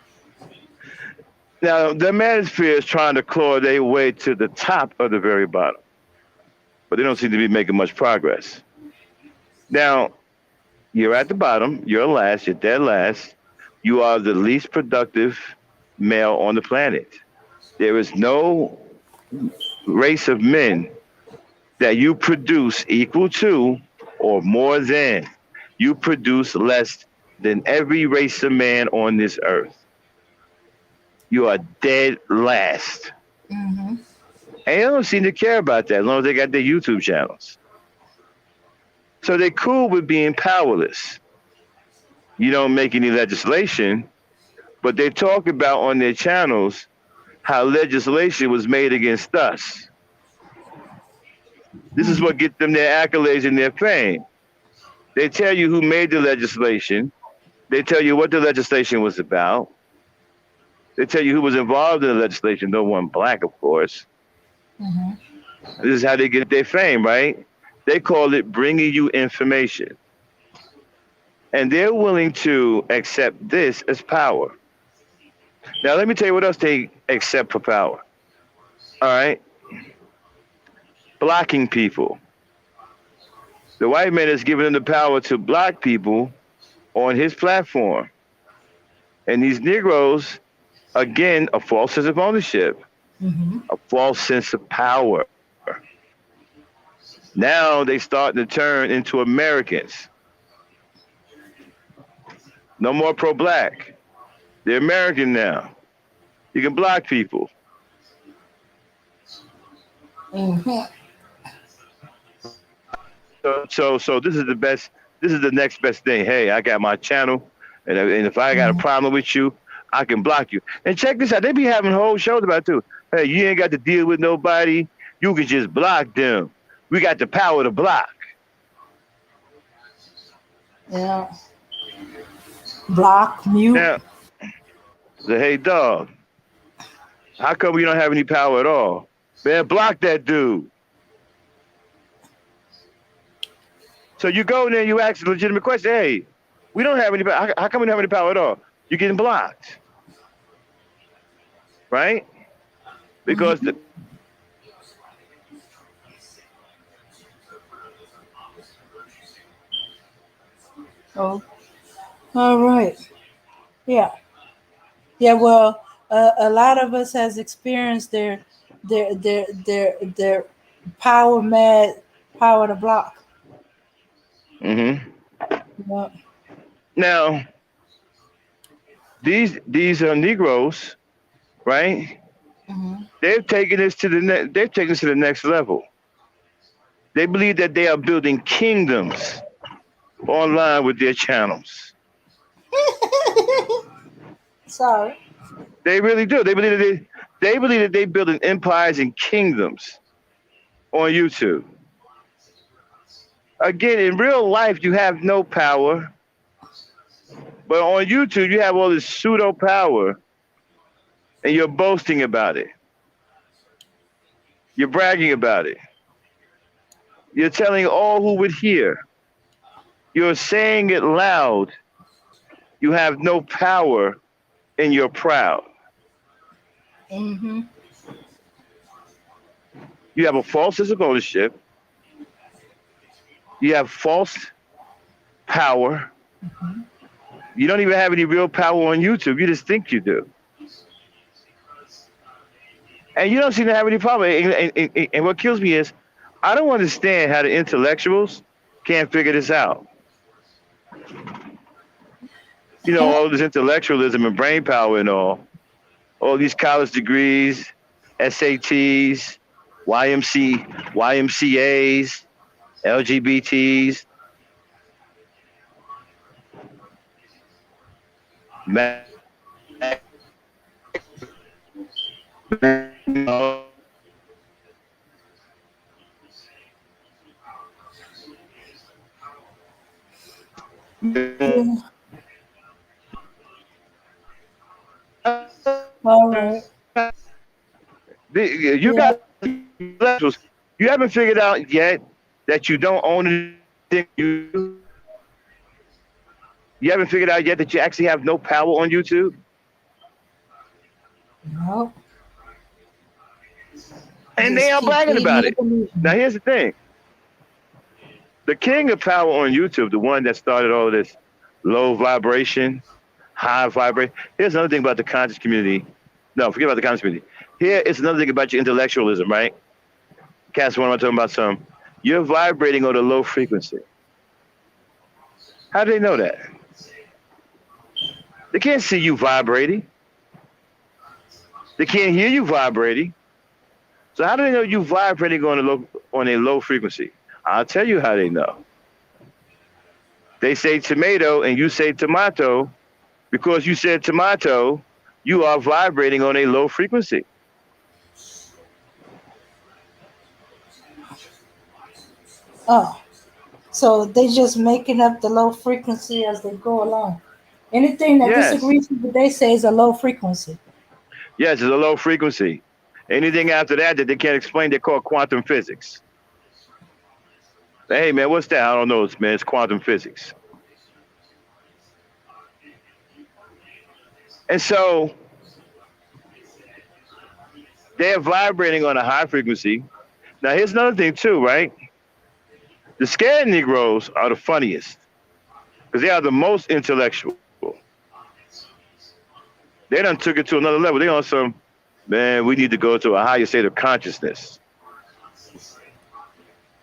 Speaker 1: Now, the manosphere is trying to claw their way to the top of the very bottom, but they don't seem to be making much progress. Now, you're at the bottom, you're last, you're dead last. You are the least productive male on the planet. There is no race of men that you produce equal to or more than. You produce less than every race of man on this earth. You are dead last.
Speaker 2: Mm-hmm.
Speaker 1: And they don't seem to care about that as long as they got their YouTube channels. So they're cool with being powerless. You don't make any legislation, but they talk about on their channels how legislation was made against us. This is what gets them their accolades and their fame. They tell you who made the legislation. They tell you what the legislation was about. They tell you who was involved in the legislation. No one black, of course.
Speaker 2: Mm-hmm.
Speaker 1: This is how they get their fame, right? They call it bringing you information. And they're willing to accept this as power. Now, let me tell you what else they accept for power. All right? Blocking people. The white man has given them the power to block people on his platform. And these Negroes, again, a false sense of ownership, a false sense of power. Now they starting to turn into Americans. No more pro-black. They're American now. You can block people.
Speaker 2: Mm-hmm.
Speaker 1: So this is the best. This is the next best thing. Hey, I got my channel, and if I got a problem with you, I can block you. And check this out. They be having whole shows about it too. Hey, you ain't got to deal with nobody. You can just block them. We got the power to block.
Speaker 2: Yeah. Block, mute.
Speaker 1: Now, say, hey, dog, how come we don't have any power at all? Man, block that dude. So you go in there and you ask a legitimate question. Hey, we don't have any power. How come we don't have any power at all? You're getting blocked. Right? Because
Speaker 2: Oh, all right. Yeah. Yeah. Well, a lot of us has experienced their power mad power to block.
Speaker 1: Mm-hmm.
Speaker 2: Yeah.
Speaker 1: Now, these are Negroes, right?
Speaker 2: Mm-hmm.
Speaker 1: They've taken this to the next level. They believe that they are building kingdoms online with their channels.
Speaker 2: Sorry.
Speaker 1: They really do. They believe that they're building empires and kingdoms on YouTube. Again, in real life, you have no power, but on YouTube, you have all this pseudo power, and you're boasting about it. You're bragging about it. You're telling all who would hear. You're saying it loud. You have no power, and you're proud.
Speaker 2: Mm-hmm.
Speaker 1: You have a false sense of ownership. You have false power.
Speaker 2: Mm-hmm.
Speaker 1: You don't even have any real power on YouTube. You just think you do. And you don't seem to have any problem. And what kills me is, I don't understand how the intellectuals can't figure this out. You know, all this intellectualism and brain power and all these college degrees, SATs, YMCAs, LGBTs,
Speaker 2: Yeah. All right.
Speaker 1: you
Speaker 2: Yeah.
Speaker 1: got intellectuals. You haven't figured out yet that you don't own anything. You haven't figured out yet that you actually have no power on YouTube.
Speaker 2: No,
Speaker 1: And they
Speaker 2: just
Speaker 1: are
Speaker 2: keep
Speaker 1: bragging
Speaker 2: eating
Speaker 1: about it.
Speaker 2: it and
Speaker 1: Now,
Speaker 2: eating.
Speaker 1: here's the thing. The king of power on YouTube, the one that started all of this low vibration, high vibration. Here's another thing about the conscious community. No, forget about the conscious community. Here is another thing about your intellectualism, right? Cass, what am I talking about? You're vibrating on a low frequency. How do they know that? They can't see you vibrating. They can't hear you vibrating. So how do they know you vibrating on a low frequency? I'll tell you how they know. They say tomato and you say tomato. Because you said tomato, you are vibrating on a low frequency.
Speaker 2: Oh, so they just making up the low frequency as they go along. Anything that
Speaker 1: Yes.
Speaker 2: disagrees with what they say is a low frequency.
Speaker 1: Yes, it's a low frequency. Anything after that they can't explain, they call quantum physics. Hey man, what's that? I don't know, man. It's quantum physics. And so they're vibrating on a high frequency. Now here's another thing too, right? The scared Negroes are the funniest because they are the most intellectual. They done took it to another level. They on some, man, we need to go to a higher state of consciousness.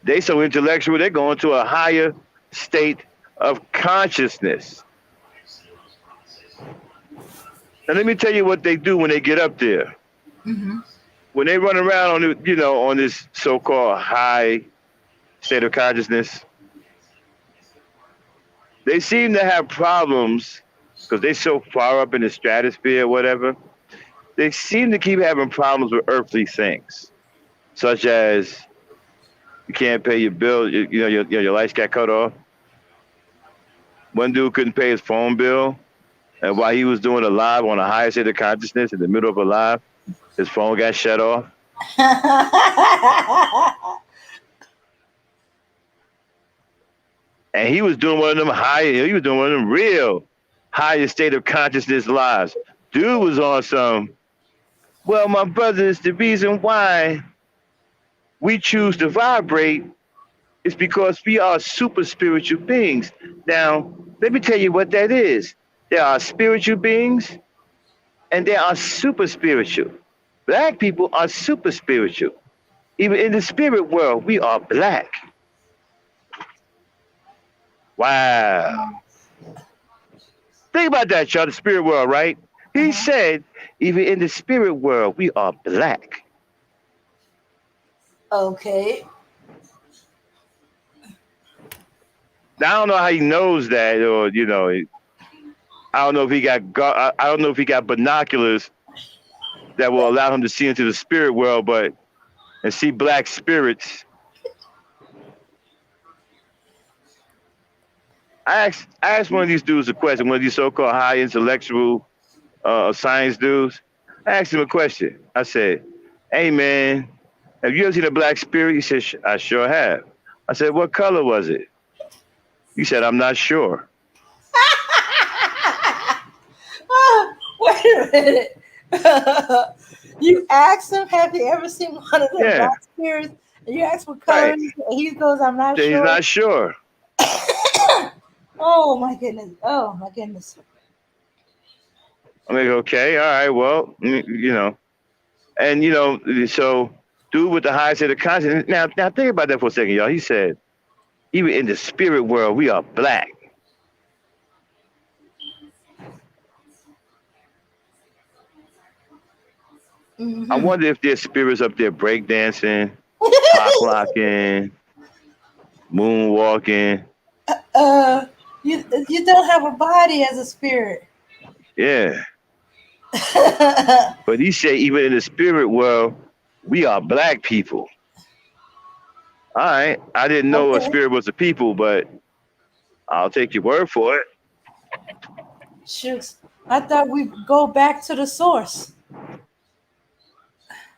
Speaker 1: They so intellectual, they're going to a higher state of consciousness. Now let me tell you what they do when they get up there.
Speaker 2: Mm-hmm.
Speaker 1: When they run around on this so-called high state of consciousness, they seem to have problems because they're so far up in the stratosphere or whatever. They seem to keep having problems with earthly things, such as you can't pay your bill, your lights got cut off. One dude couldn't pay his phone bill, and while he was doing a live on a higher state of consciousness in the middle of a live, his phone got shut off. And he was doing one of them he was doing one of them real higher state of consciousness lives. Dude was on some, well, my brothers, the reason why we choose to vibrate is because we are super spiritual beings. Now, let me tell you what that is. There are spiritual beings and there are super spiritual. Black people are super spiritual. Even in the spirit world, we are black. Wow. Think about that, y'all, the spirit world, right? He said, even in the spirit world, we are black.
Speaker 2: Okay.
Speaker 1: Now, I don't know how he knows that, or I don't know if I don't know if he got binoculars that will allow him to see into the spirit world, and see black spirits. I asked one of these dudes a question, one of these so-called high intellectual science dudes. I asked him a question. I said, "Hey man, have you ever seen a black spirit?" He said, "I sure have." I said, "What color was it?" He said, "I'm not sure."
Speaker 2: Wait a minute. You asked him, have you ever seen one of them
Speaker 1: Yeah,
Speaker 2: black spirits? And you asked what color
Speaker 1: right.
Speaker 2: it is, and he goes, I'm not
Speaker 1: He's
Speaker 2: sure.
Speaker 1: not sure.
Speaker 2: Oh my goodness. Oh my goodness.
Speaker 1: I'm like, okay, all right, well, and so dude with the high state of consciousness. Now think about that for a second, y'all. He said, even in the spirit world, we are black. I
Speaker 2: Mm-hmm.
Speaker 1: wonder if there's spirits up there breakdancing, cock locking, moonwalking.
Speaker 2: uh, you don't have a body as a spirit.
Speaker 1: Yeah. But he said, even in the spirit world, we are black people. All right. I didn't know a
Speaker 2: Okay.
Speaker 1: spirit was a people, but I'll take your word for it.
Speaker 2: Shucks. I thought we'd go back to the source.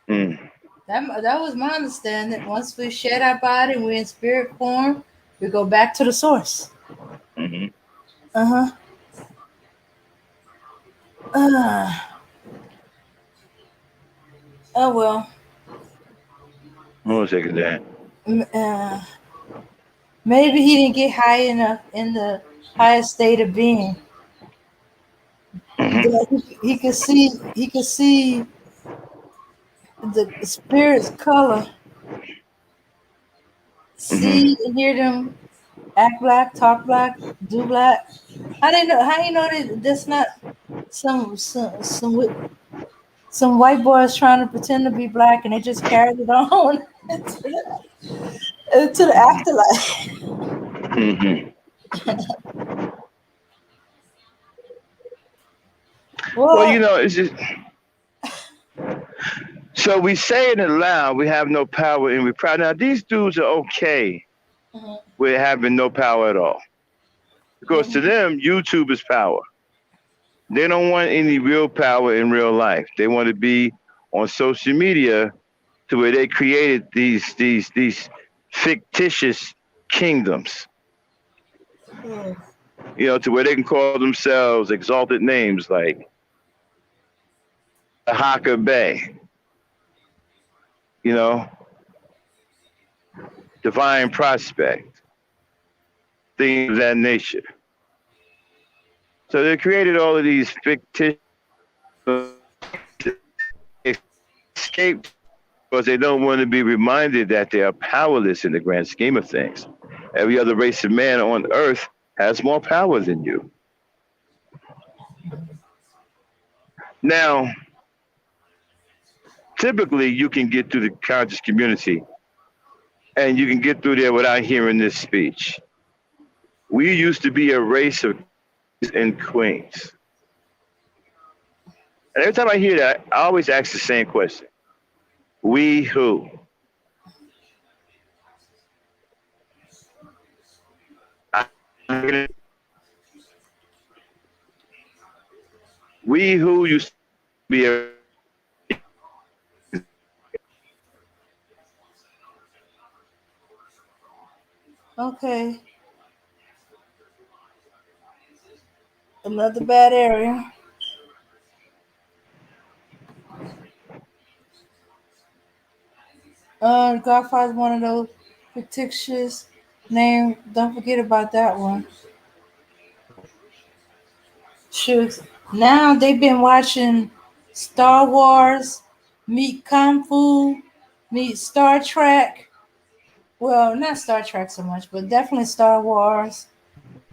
Speaker 1: Mm.
Speaker 2: That was my understanding. Once we shed our body, we're in spirit form, we go back to the source.
Speaker 1: Mm-hmm.
Speaker 2: Uh-huh. Uh, Oh well,
Speaker 1: Hold on a second there.
Speaker 2: m- uh, maybe he didn't get high enough in the highest state of being
Speaker 1: Hmm.
Speaker 2: that he could see the spirit's color,
Speaker 1: Hmm.
Speaker 2: see and hear them act black, talk black, do black. How they know? How you know that that's not some white boys trying to pretend to be black and they just carried it on into the afterlife?
Speaker 1: Hmm. Well,
Speaker 2: Well,
Speaker 1: it's just so we say it aloud. We have no power, and we're proud. Now these dudes are okay
Speaker 2: mhm,
Speaker 1: with having no power at all, because to
Speaker 2: mhm,
Speaker 1: them, YouTube is power. They don't want any real power in real life. They want to be on social media to where they created these fictitious kingdoms.
Speaker 2: mhm.
Speaker 1: To where they can call themselves exalted names like Haka Bay, you know, Divine Prospect, things of that nature. So they created all of these fictitious escape because they don't want to be reminded that they are powerless in the grand scheme of things. Every other race of man on earth has more power than you. Now, typically, you can get through the conscious community and you can get through there without hearing this speech. We used to be a race of kings and queens. And every time I hear that, I always ask the same question. We who? We who used to be a
Speaker 2: Okay, another bad area. Godfather's one of those fictitious name. Don't forget about that one. Shoot. Now they've been watching Star Wars, meet Kung Fu, meet Star Trek. Well, not Star Trek so much, but definitely Star Wars,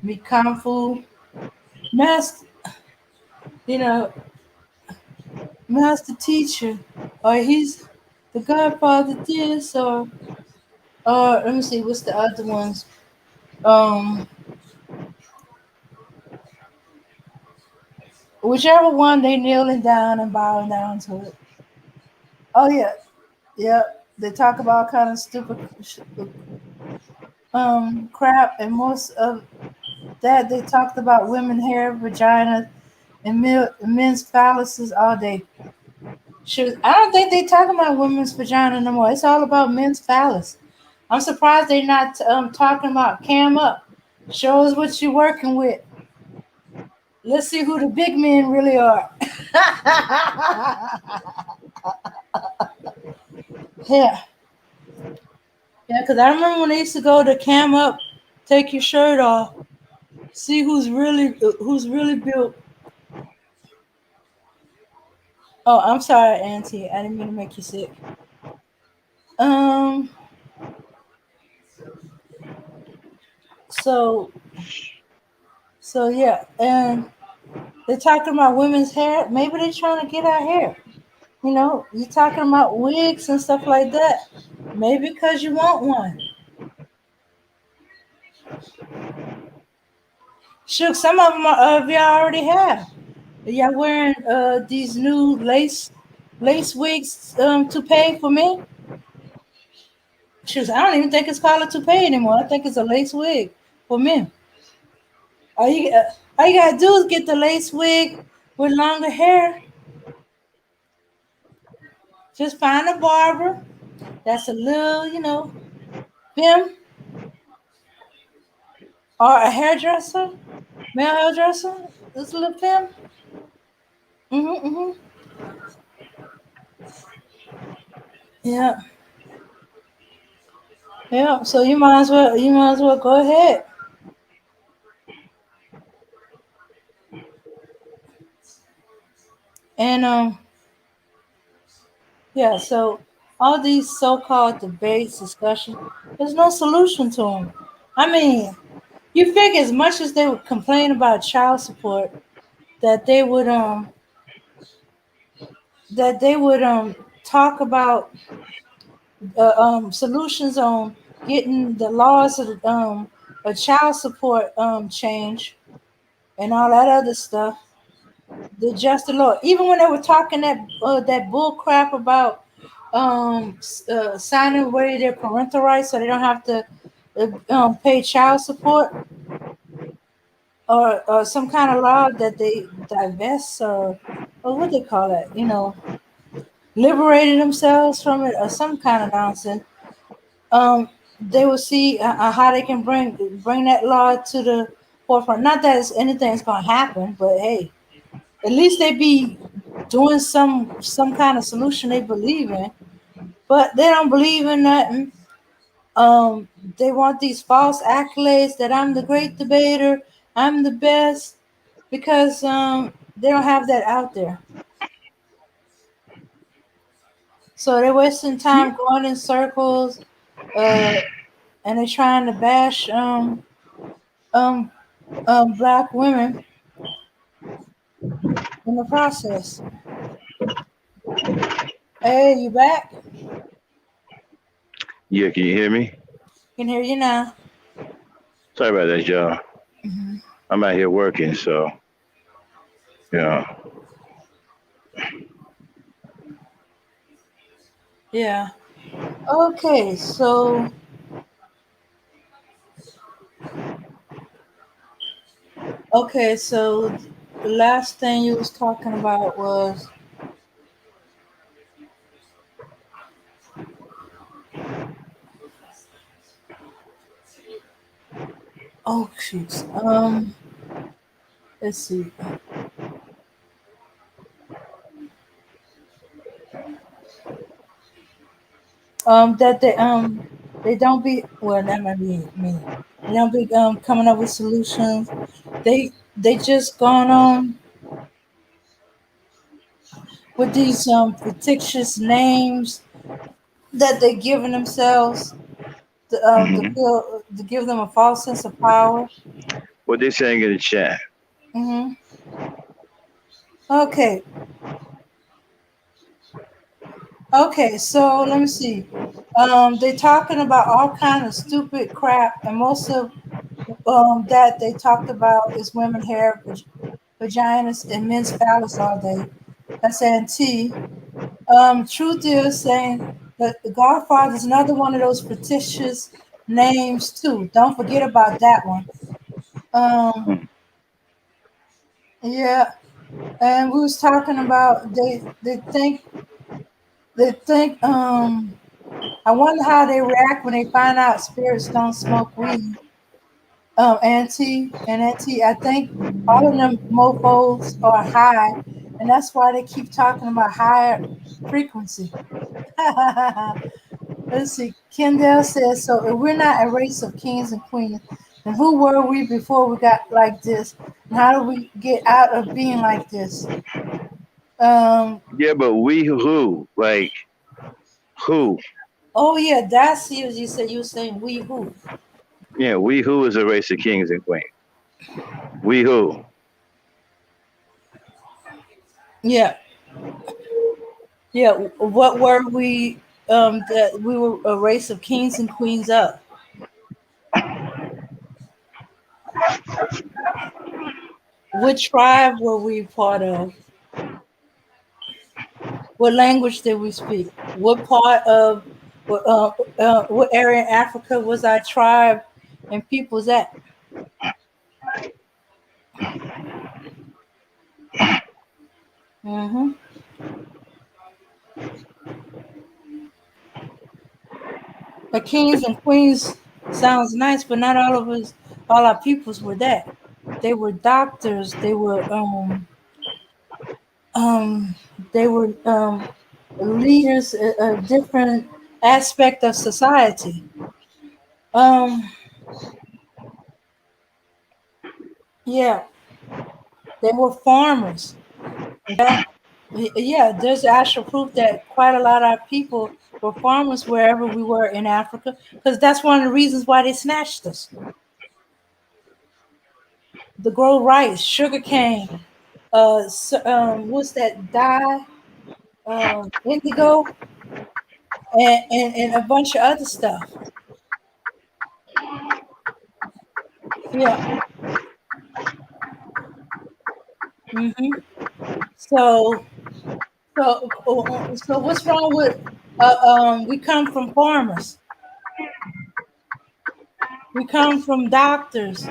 Speaker 2: meet Kung Fu. Master, you know, master teacher, or he's the Godfather this, or let me see, what's the other ones? Um, Whichever one they kneeling down and bowing down to it. Oh yeah, yeah. They talk about kind of stupid crap, and most of that they talked about women hair, vagina, and men's phalluses all day. Shoot, I don't think they talking about women's vagina no more. It's all about men's phallus. I'm surprised they're not talking about cam up. Show us what you're working with. Let's see who the big men really are. Yeah, yeah. Because I remember when they used to go to cam up, take your shirt off, see who's really built. Oh, I'm sorry, Auntie. I didn't mean to make you sick. Um. So yeah, and they're talking about women's hair. Maybe they're trying to get our hair. You're talking about wigs and stuff like that. Maybe because you want one. Shoot, some of them y'all already have. Y'all wearing these new lace wigs to pay for men. Shoot, I don't even think it's called a toupee anymore. I think it's a lace wig for men. All you gotta do is get the lace wig with longer hair. Just find a barber that's a little, femme or a hairdresser, male hairdresser. This little femme. Mm-hmm, mm-hmm. Yeah, yeah. So you might as well go ahead. And yeah. So all these so-called debates, discussions, there's no solution to them. I mean, you figure as much as they would complain about child support, that they would talk about solutions on getting the laws of child support change and all that other stuff. The just the Lord. Even when they were talking that bull crap about signing away their parental rights so they don't have to pay child support, or some kind of law that they divest, or what they call it, liberating themselves from it, or some kind of nonsense. um, they will see how they can bring that law to the forefront. Not that anything's going to happen, but hey, at least they be doing some kind of solution they believe in. But they don't believe in nothing. They want these false accolades that I'm the great debater, I'm the best, because they don't have that out there. So they're wasting
Speaker 1: Yeah,
Speaker 2: time going in circles, uh, and they're trying to bash um black women in the process. Hey, you back?
Speaker 1: yeah, can you hear me?
Speaker 2: Can hear you now.
Speaker 1: Sorry about that, y'all.
Speaker 2: Hmm.
Speaker 1: I'm out here working, so yeah.
Speaker 2: Yeah. Okay, so the last thing you was talking about was, oh shoot. Let's see. That they don't be, well, that might be me. They don't be coming up with solutions. They just gone on with these fictitious names that they giving themselves
Speaker 1: Hmm.
Speaker 2: to give them a false sense of power.
Speaker 1: What they saying in the chat?
Speaker 2: Hmm. Okay, okay. So let me see. They talking about all kind of stupid crap, and most of that they talked about is women hair, vaginas, and men's phallus all day. That's NT. Truth is saying that the Godfather is another one of those fictitious names too. Don't forget about that one. Um, yeah, and we was talking about they think I wonder how they react when they find out spirits don't smoke weed. Auntie, I think all of them mofos are high, and that's why they keep talking about higher frequency. Let's see. Kendall says, so if we're not a race of kings and queens, then who were we before we got like this? And how do we get out of being like this? Um,
Speaker 1: Yeah, but we who? Like who?
Speaker 2: oh yeah, that's you. You said you were saying we who?
Speaker 1: Yeah, we who is a race of kings and queens? We who?
Speaker 2: Yeah, yeah. What were we? That we were a race of kings and queens of. What tribe were we part of? What language did we speak? What part of what area in Africa was our tribe and peoples at? Hmm. But kings and queens sounds nice, but not all of us, all our peoples were that. They were doctors. Um, they were leaders, a different aspect of society. Um, yeah, they were farmers. Yeah, yeah. There's actual proof that quite a lot of our people were farmers wherever we were in Africa, because that's one of the reasons why they snatched us. To grow rice, sugar cane, what's that dye? Indigo, and a bunch of other stuff. Yeah. hmm So, so what's wrong with? We come from farmers. We come from doctors.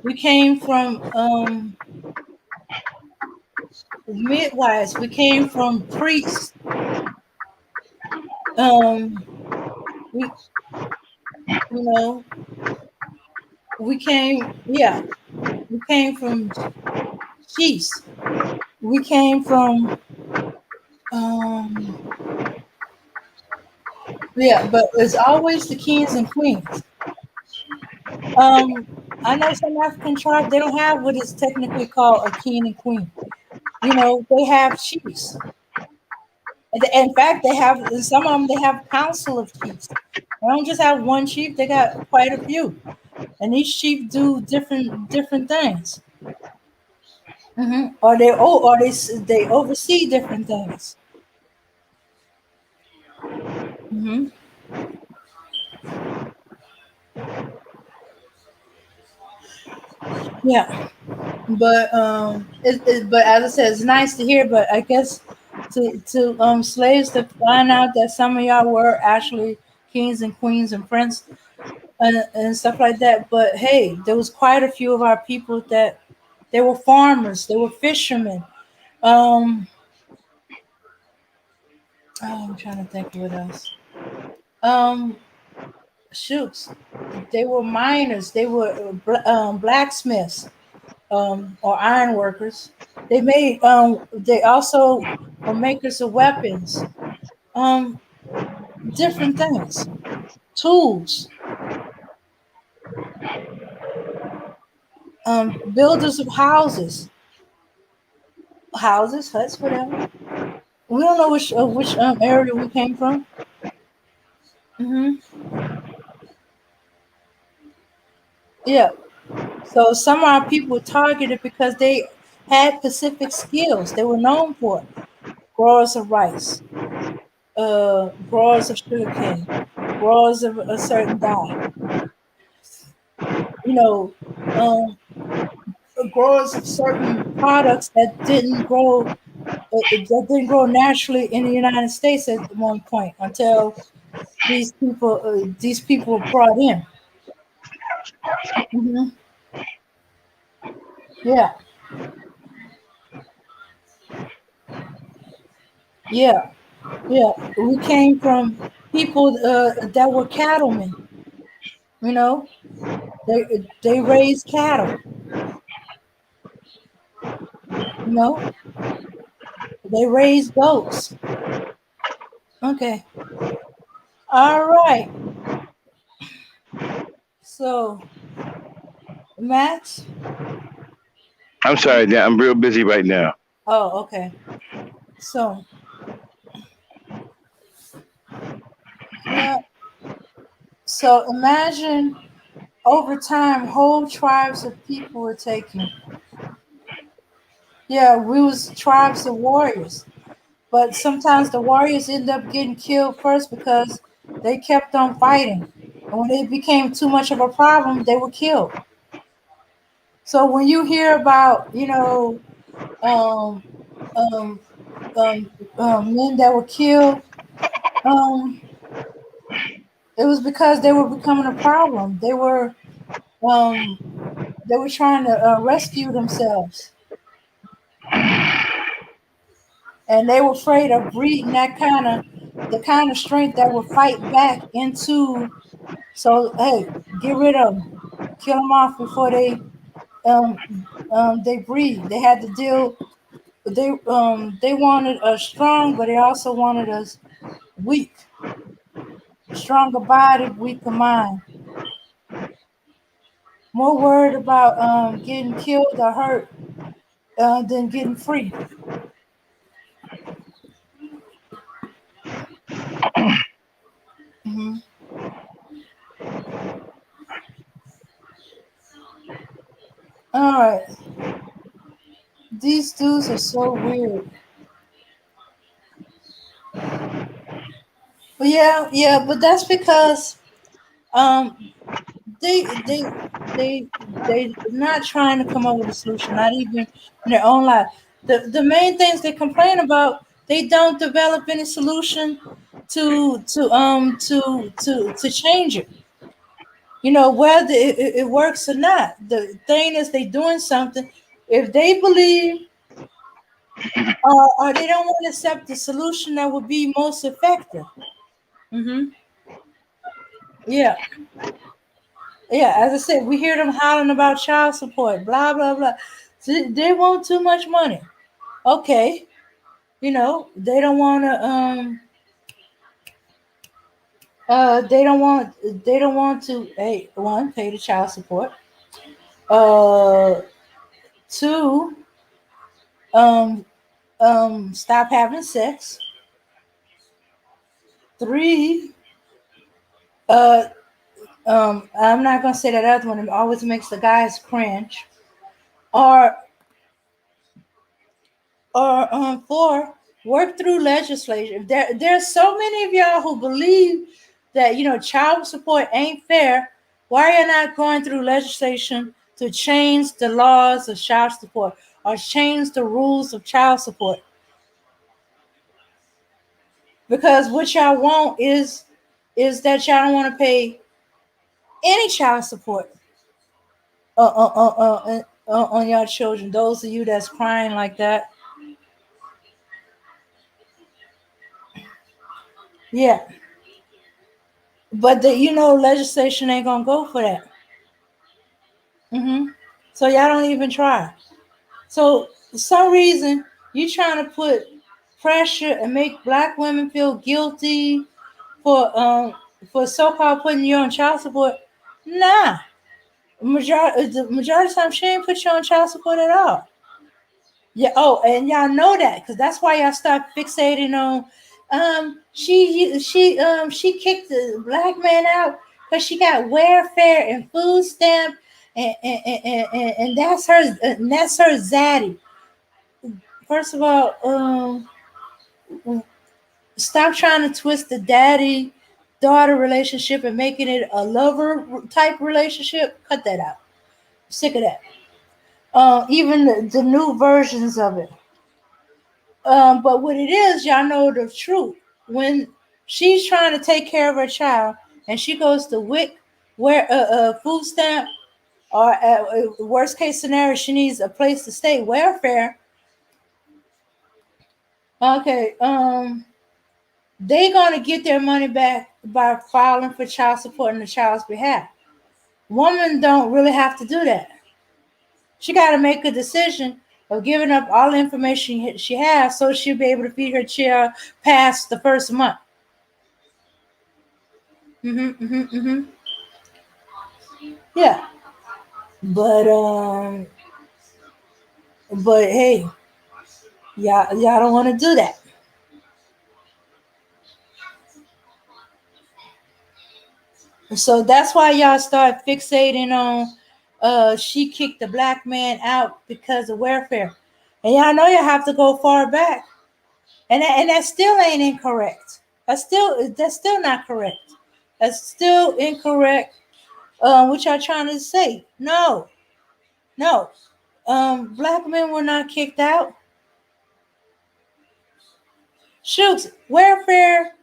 Speaker 2: We came from midwives. We came from priests. Um, we, you know, we came. Yeah, we came from chiefs. We came from. Um, yeah, but it's always the kings and queens. Um, I know some African tribes they don't have what is technically called a king and queen. They have chiefs. In fact, they have some of them. They have council of chiefs. They don't just have one chief. They got quite a few, and each chief do different things. Or they oversee different things. hmm Yeah, but as I said, it's nice to hear. But I guess to slaves to find out that some of y'all were actually kings and queens and prince and stuff like that. But hey, there was quite a few of our people that they were farmers, they were fishermen. Um, I'm trying to think of what else. Um, Shoots, they were miners, they were blacksmiths, or iron workers. They also were makers of weapons, um, different things, tools, builders of huts, whatever. We don't know which area we came from. hmm Yeah. So some of our people were targeted because they had specific skills. They were known for it. Growers of rice, growers of sugarcane, growers of a certain dye. You know, um, growers of certain products that didn't grow naturally in the United States at one point until these people were brought in. hmm Yeah, yeah, yeah. We came from people that were cattlemen. You know, they raised cattle. You know, they raised goats. Okay, all right. So, Max.
Speaker 1: I'm sorry, Dan. I'm real busy right now.
Speaker 2: Oh, okay. So, yeah. So imagine over time, whole tribes of people were taken. Yeah, we was tribes of warriors, but sometimes the warriors end up getting killed first because they kept on fighting, and when it became too much of a problem, they were killed. So when you hear about, um, um, men that were killed, um, it was because they were becoming a problem. Um, they were trying to rescue themselves, and they were afraid of breeding the kind of strength that would fight back into. So hey, get rid of them, kill them off before they breed. They had to deal. they wanted us strong, but they also wanted us weak, stronger body, weaker mind, more worried about getting killed or hurt than getting free. Hmm. All right, these dudes are so weird. But yeah, but that's because um they they they they not trying to come up with a solution, not even in their own life. The main things they complain about, they don't develop any solution to change it. You know, whether it works or not. The thing is they doing something. If they believe or they don't want to accept the solution that would be most effective. Hmm. Yeah. Yeah, as I said, we hear them hollering about child support, blah blah blah. So they want too much money. Okay, you know they don't want to one pay the child support. Uh, two um stop having sex. Three uh I'm not gonna say that other one. It always makes the guys cringe. Or four, work through legislation. There's so many of y'all who believe that child support ain't fair. Why are you not going through legislation to change the laws of child support or change the rules of child support? Because what y'all want is that y'all don't want to pay any child support on your children. Those of you that's crying like that, yeah. But legislation ain't gonna go for that. So y'all don't even try. So for some reason you trying to put pressure and make black women feel guilty for so-called putting you on child support. Nah, the majority of the time she ain't put you on child support at all. Yeah. Oh, and y'all know that because that's why y'all start fixating on. She kicked the black man out because she got welfare and food stamp, and that's her zaddy. First of all, stop trying to twist the daddy daughter relationship and making it a lover type relationship. Cut that out. I'm sick of that. Even the new versions of it. But what it is, y'all know the truth. When she's trying to take care of her child and she goes to WIC, where food stamp, or worst case scenario, she needs a place to stay, welfare. Okay, they gonna get their money back by filing for child support on the child's behalf. Women don't really have to do that. She got to make a decision of giving up all the information she has so she'll be able to feed her child past the first month. Mm-hmm. Yeah, but hey, y'all don't want to do that. So that's why y'all start fixating on she kicked the black man out because of welfare. And y'all know you have to go far back. And that still ain't incorrect. That's still not correct. That's still incorrect. What y'all trying to say? No, no. Black men were not kicked out. Shoot, welfare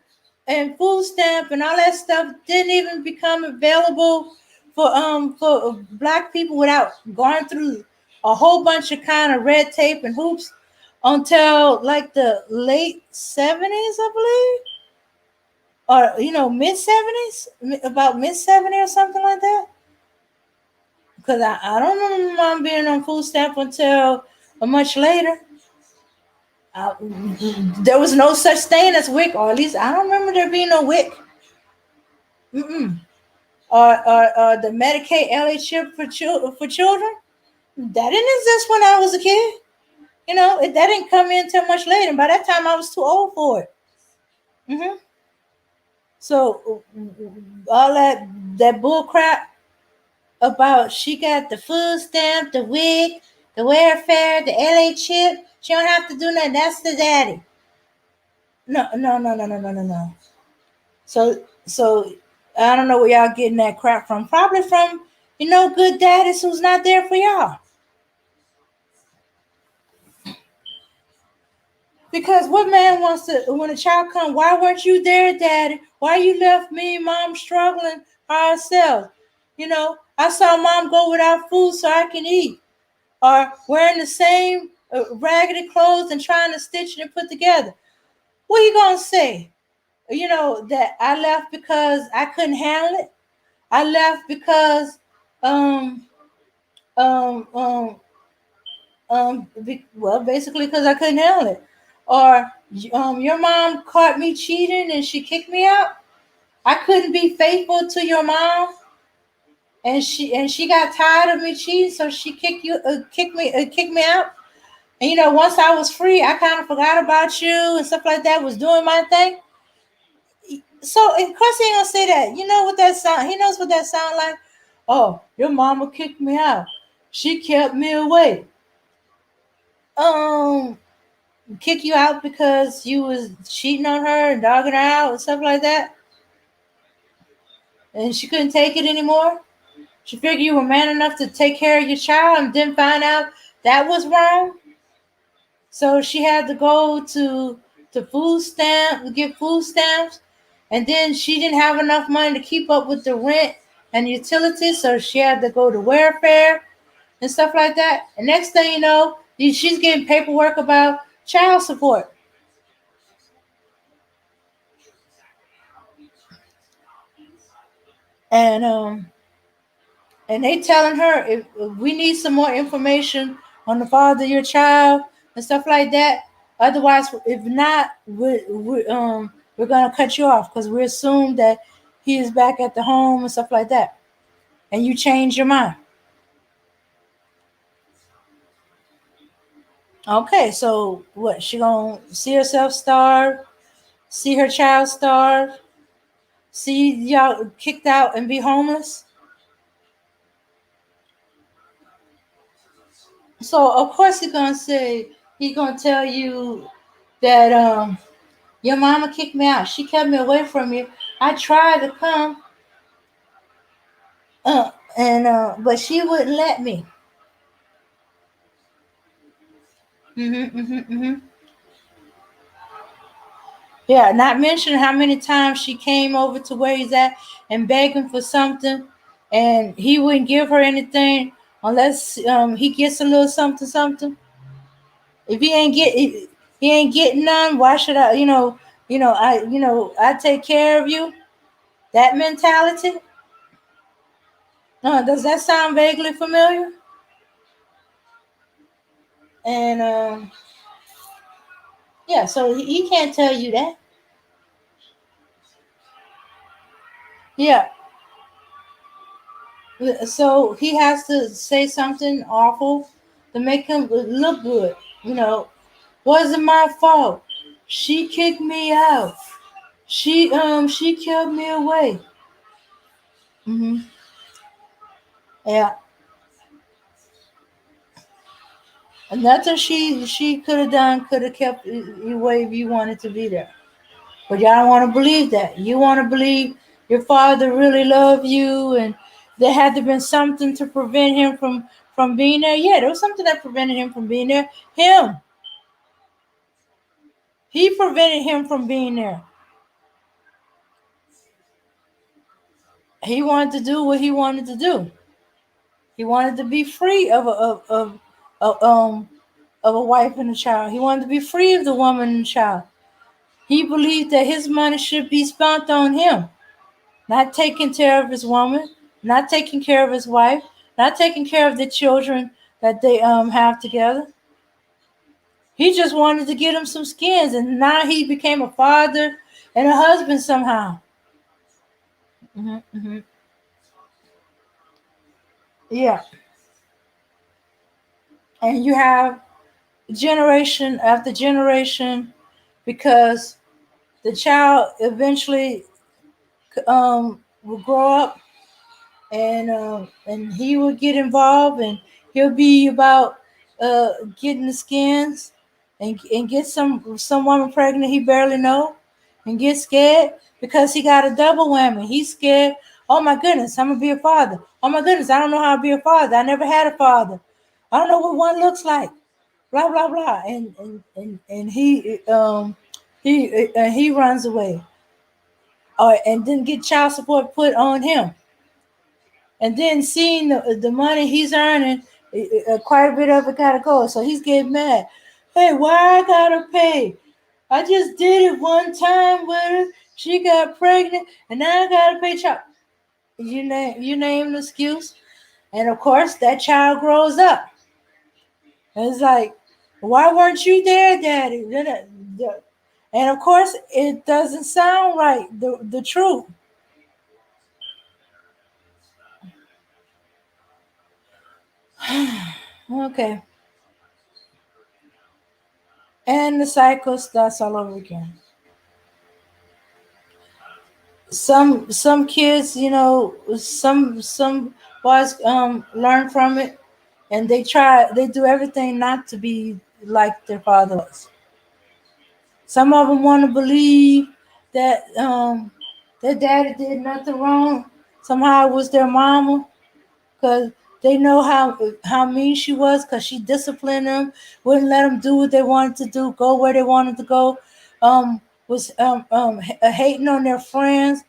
Speaker 2: and food stamp and all that stuff didn't even become available for black people without going through a whole bunch of kind of red tape and hoops until like the late 70s, I believe, or mid 70s, about mid 70s or something like that. Because I don't remember mom being on food stamp until much later. There was no such thing as WIC, or at least I don't remember there being no WIC. Mm-mm. Or the Medicaid LA chip for children. That didn't exist when I was a kid. That didn't come in until much later. And by that time, I was too old for it. hmm So all that bull crap about she got the food stamp, the wig, the welfare, the LA chip. She don't have to do nothing. That's the daddy. No, no, no, no, no, no, no, no. So I don't know where y'all getting that crap from. Probably from good daddies who's not there for y'all. Because what man wants to, when a child comes, why weren't you there, daddy? Why you left me and mom struggling by ourselves? I saw mom go without food so I can eat. Or wearing the same raggedy clothes and trying to stitch it and put together. What are you going to say? That I left because I couldn't handle it. I left because, um, um, um, basically because I couldn't handle it. Or your mom caught me cheating and she kicked me out. I couldn't be faithful to your mom, and she got tired of me cheating, so she kicked me out. And once I was free, I kind of forgot about you and stuff like that. Was doing my thing. So of course he ain't gonna say that. You know what that sound? He knows what that sound like. Oh, your mama kicked me out. She kept me away. Um, Kick you out because you was cheating on her and dogging her out and stuff like that, and she couldn't take it anymore. She figured you were man enough to take care of your child and didn't find out that was wrong. So she had to go to get food stamps, and then she didn't have enough money to keep up with the rent and utilities, so she had to go to welfare and stuff like that. And next thing you know, she's getting paperwork about child support. And they telling her if we need some more information on the father of your child and stuff like that. Otherwise, if not, we're gonna cut you off because we assume that he is back at the home and stuff like that, and you change your mind. Okay, so what? She gonna see herself starve, see her child starve, see y'all kicked out and be homeless. So of course he's gonna tell you that your mama kicked me out. She kept me away from you. I tried to come, and but she wouldn't let me. Mm-hmm. Yeah, not mention how many times she came over to where he's at and begging for something, and he wouldn't give her anything unless he gets a little something something. If he ain't getting none, why should I? I take care of you. That mentality. Does that sound vaguely familiar? And yeah, so he can't tell you that. Yeah, so he has to say something awful to make him look good. Wasn't my fault. She kicked me out. She kept me away. hmm Yeah, and nothing she could have done could have kept you away if you wanted to be there. But y'all don't want to believe that. You want to believe your father really loved you, and there had to been something to prevent him from being there. Yeah, there was something that prevented him from being there. He prevented him from being there. He wanted to do what he wanted to do. He wanted to be free of of a wife and a child. He wanted to be free of the woman and child. He believed that his money should be spent on him, not taking care of his woman, not taking care of his wife, not taking care of the children that they have together. He just wanted to get him some skins, and now he became a father and a husband somehow. Mm-hmm. Yeah, and you have generation after generation because the child eventually will grow up and he will get involved and he'll be about getting the skins and get some woman pregnant he barely know and get scared because he got a double whammy. He's scared. Oh my goodness, I'm gonna be a father. Oh my goodness, I don't know how to be a father. I never had a father. I don't know what one looks like. Blah blah blah. And he runs away. And then get child support put on him. And then seeing the money he's earning, quite a bit of it gotta go. So he's getting mad. Hey, why I gotta pay? I just did it one time with her. She got pregnant, and now I gotta pay child. You name the excuse, and of course that child grows up. And it's like, why weren't you there, Daddy? And of course it doesn't sound right. The truth. Okay. And the cycle starts all over again. Some kids, some boys learn from it and they do everything not to be like their father was. Some of them want to believe that their daddy did nothing wrong. Somehow it was their mama because they know how mean she was because she disciplined them, wouldn't let them do what they wanted to do, go where they wanted to go, was hating on their friends,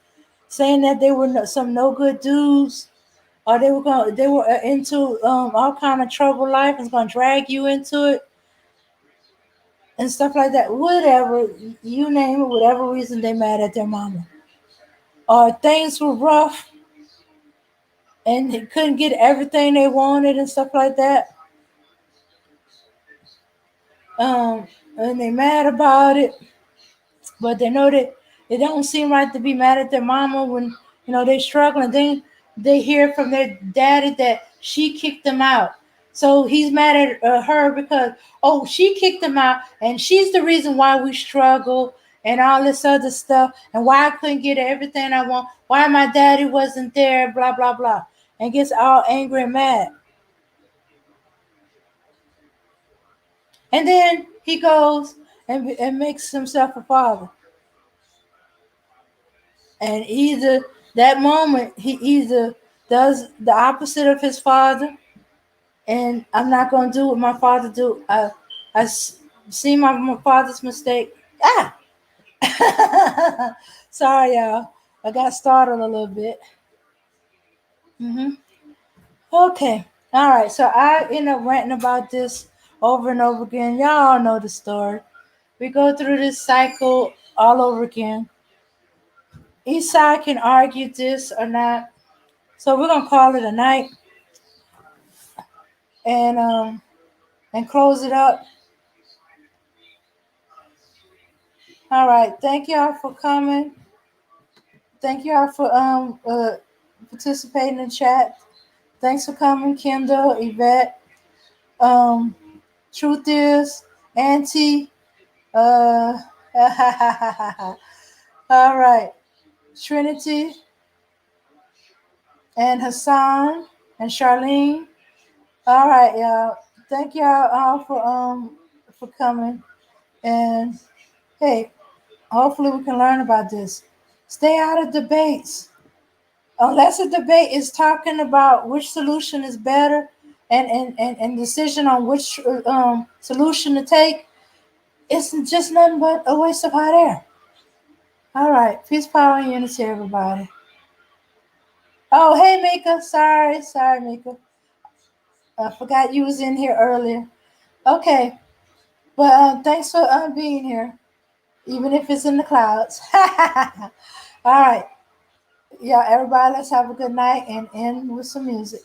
Speaker 2: saying that they were some no good dudes, or they were into all kind of trouble life and was gonna drag you into it and stuff like that. Whatever you name it, whatever reason they mad at their mama, or things were rough and they couldn't get everything they wanted and stuff like that. And they mad about it, but they know that it don't seem right to be mad at their mama when they struggling. Then they hear from their daddy that she kicked them out, so he's mad at her because she kicked him out and she's the reason why we struggle and all this other stuff and why I couldn't get everything I want, why my daddy wasn't there, blah blah blah, and gets all angry and mad. And then he goes and makes himself a father. And either that moment he either does the opposite of his father, and I'm not going to do what my father do. I see my father's mistake. Ah, sorry y'all, I got startled a little bit. Okay, all right. So I end up ranting about this over and over again. Y'all all know the story. We go through this cycle all over again. Each side can argue this or not. So we're gonna call it a night and close it up. All right. Thank y'all for coming. Thank y'all for participating in chat. Thanks for coming, Kendall, Yvette. Um, Truth is, Auntie. Uh, all right. Trinity and Hassan and Charlene. All right, y'all. Thank y'all all for coming. And hey, hopefully we can learn about this. Stay out of debates. Unless a debate is talking about which solution is better and decision on which solution to take, it's just nothing but a waste of hot air. All right. Peace, power, and unity, everybody. Oh, hey, Mika. Sorry, Mika. I forgot you was in here earlier. Okay. But thanks for being here, even if it's in the clouds. All right. Yeah, everybody, let's have a good night and end with some music.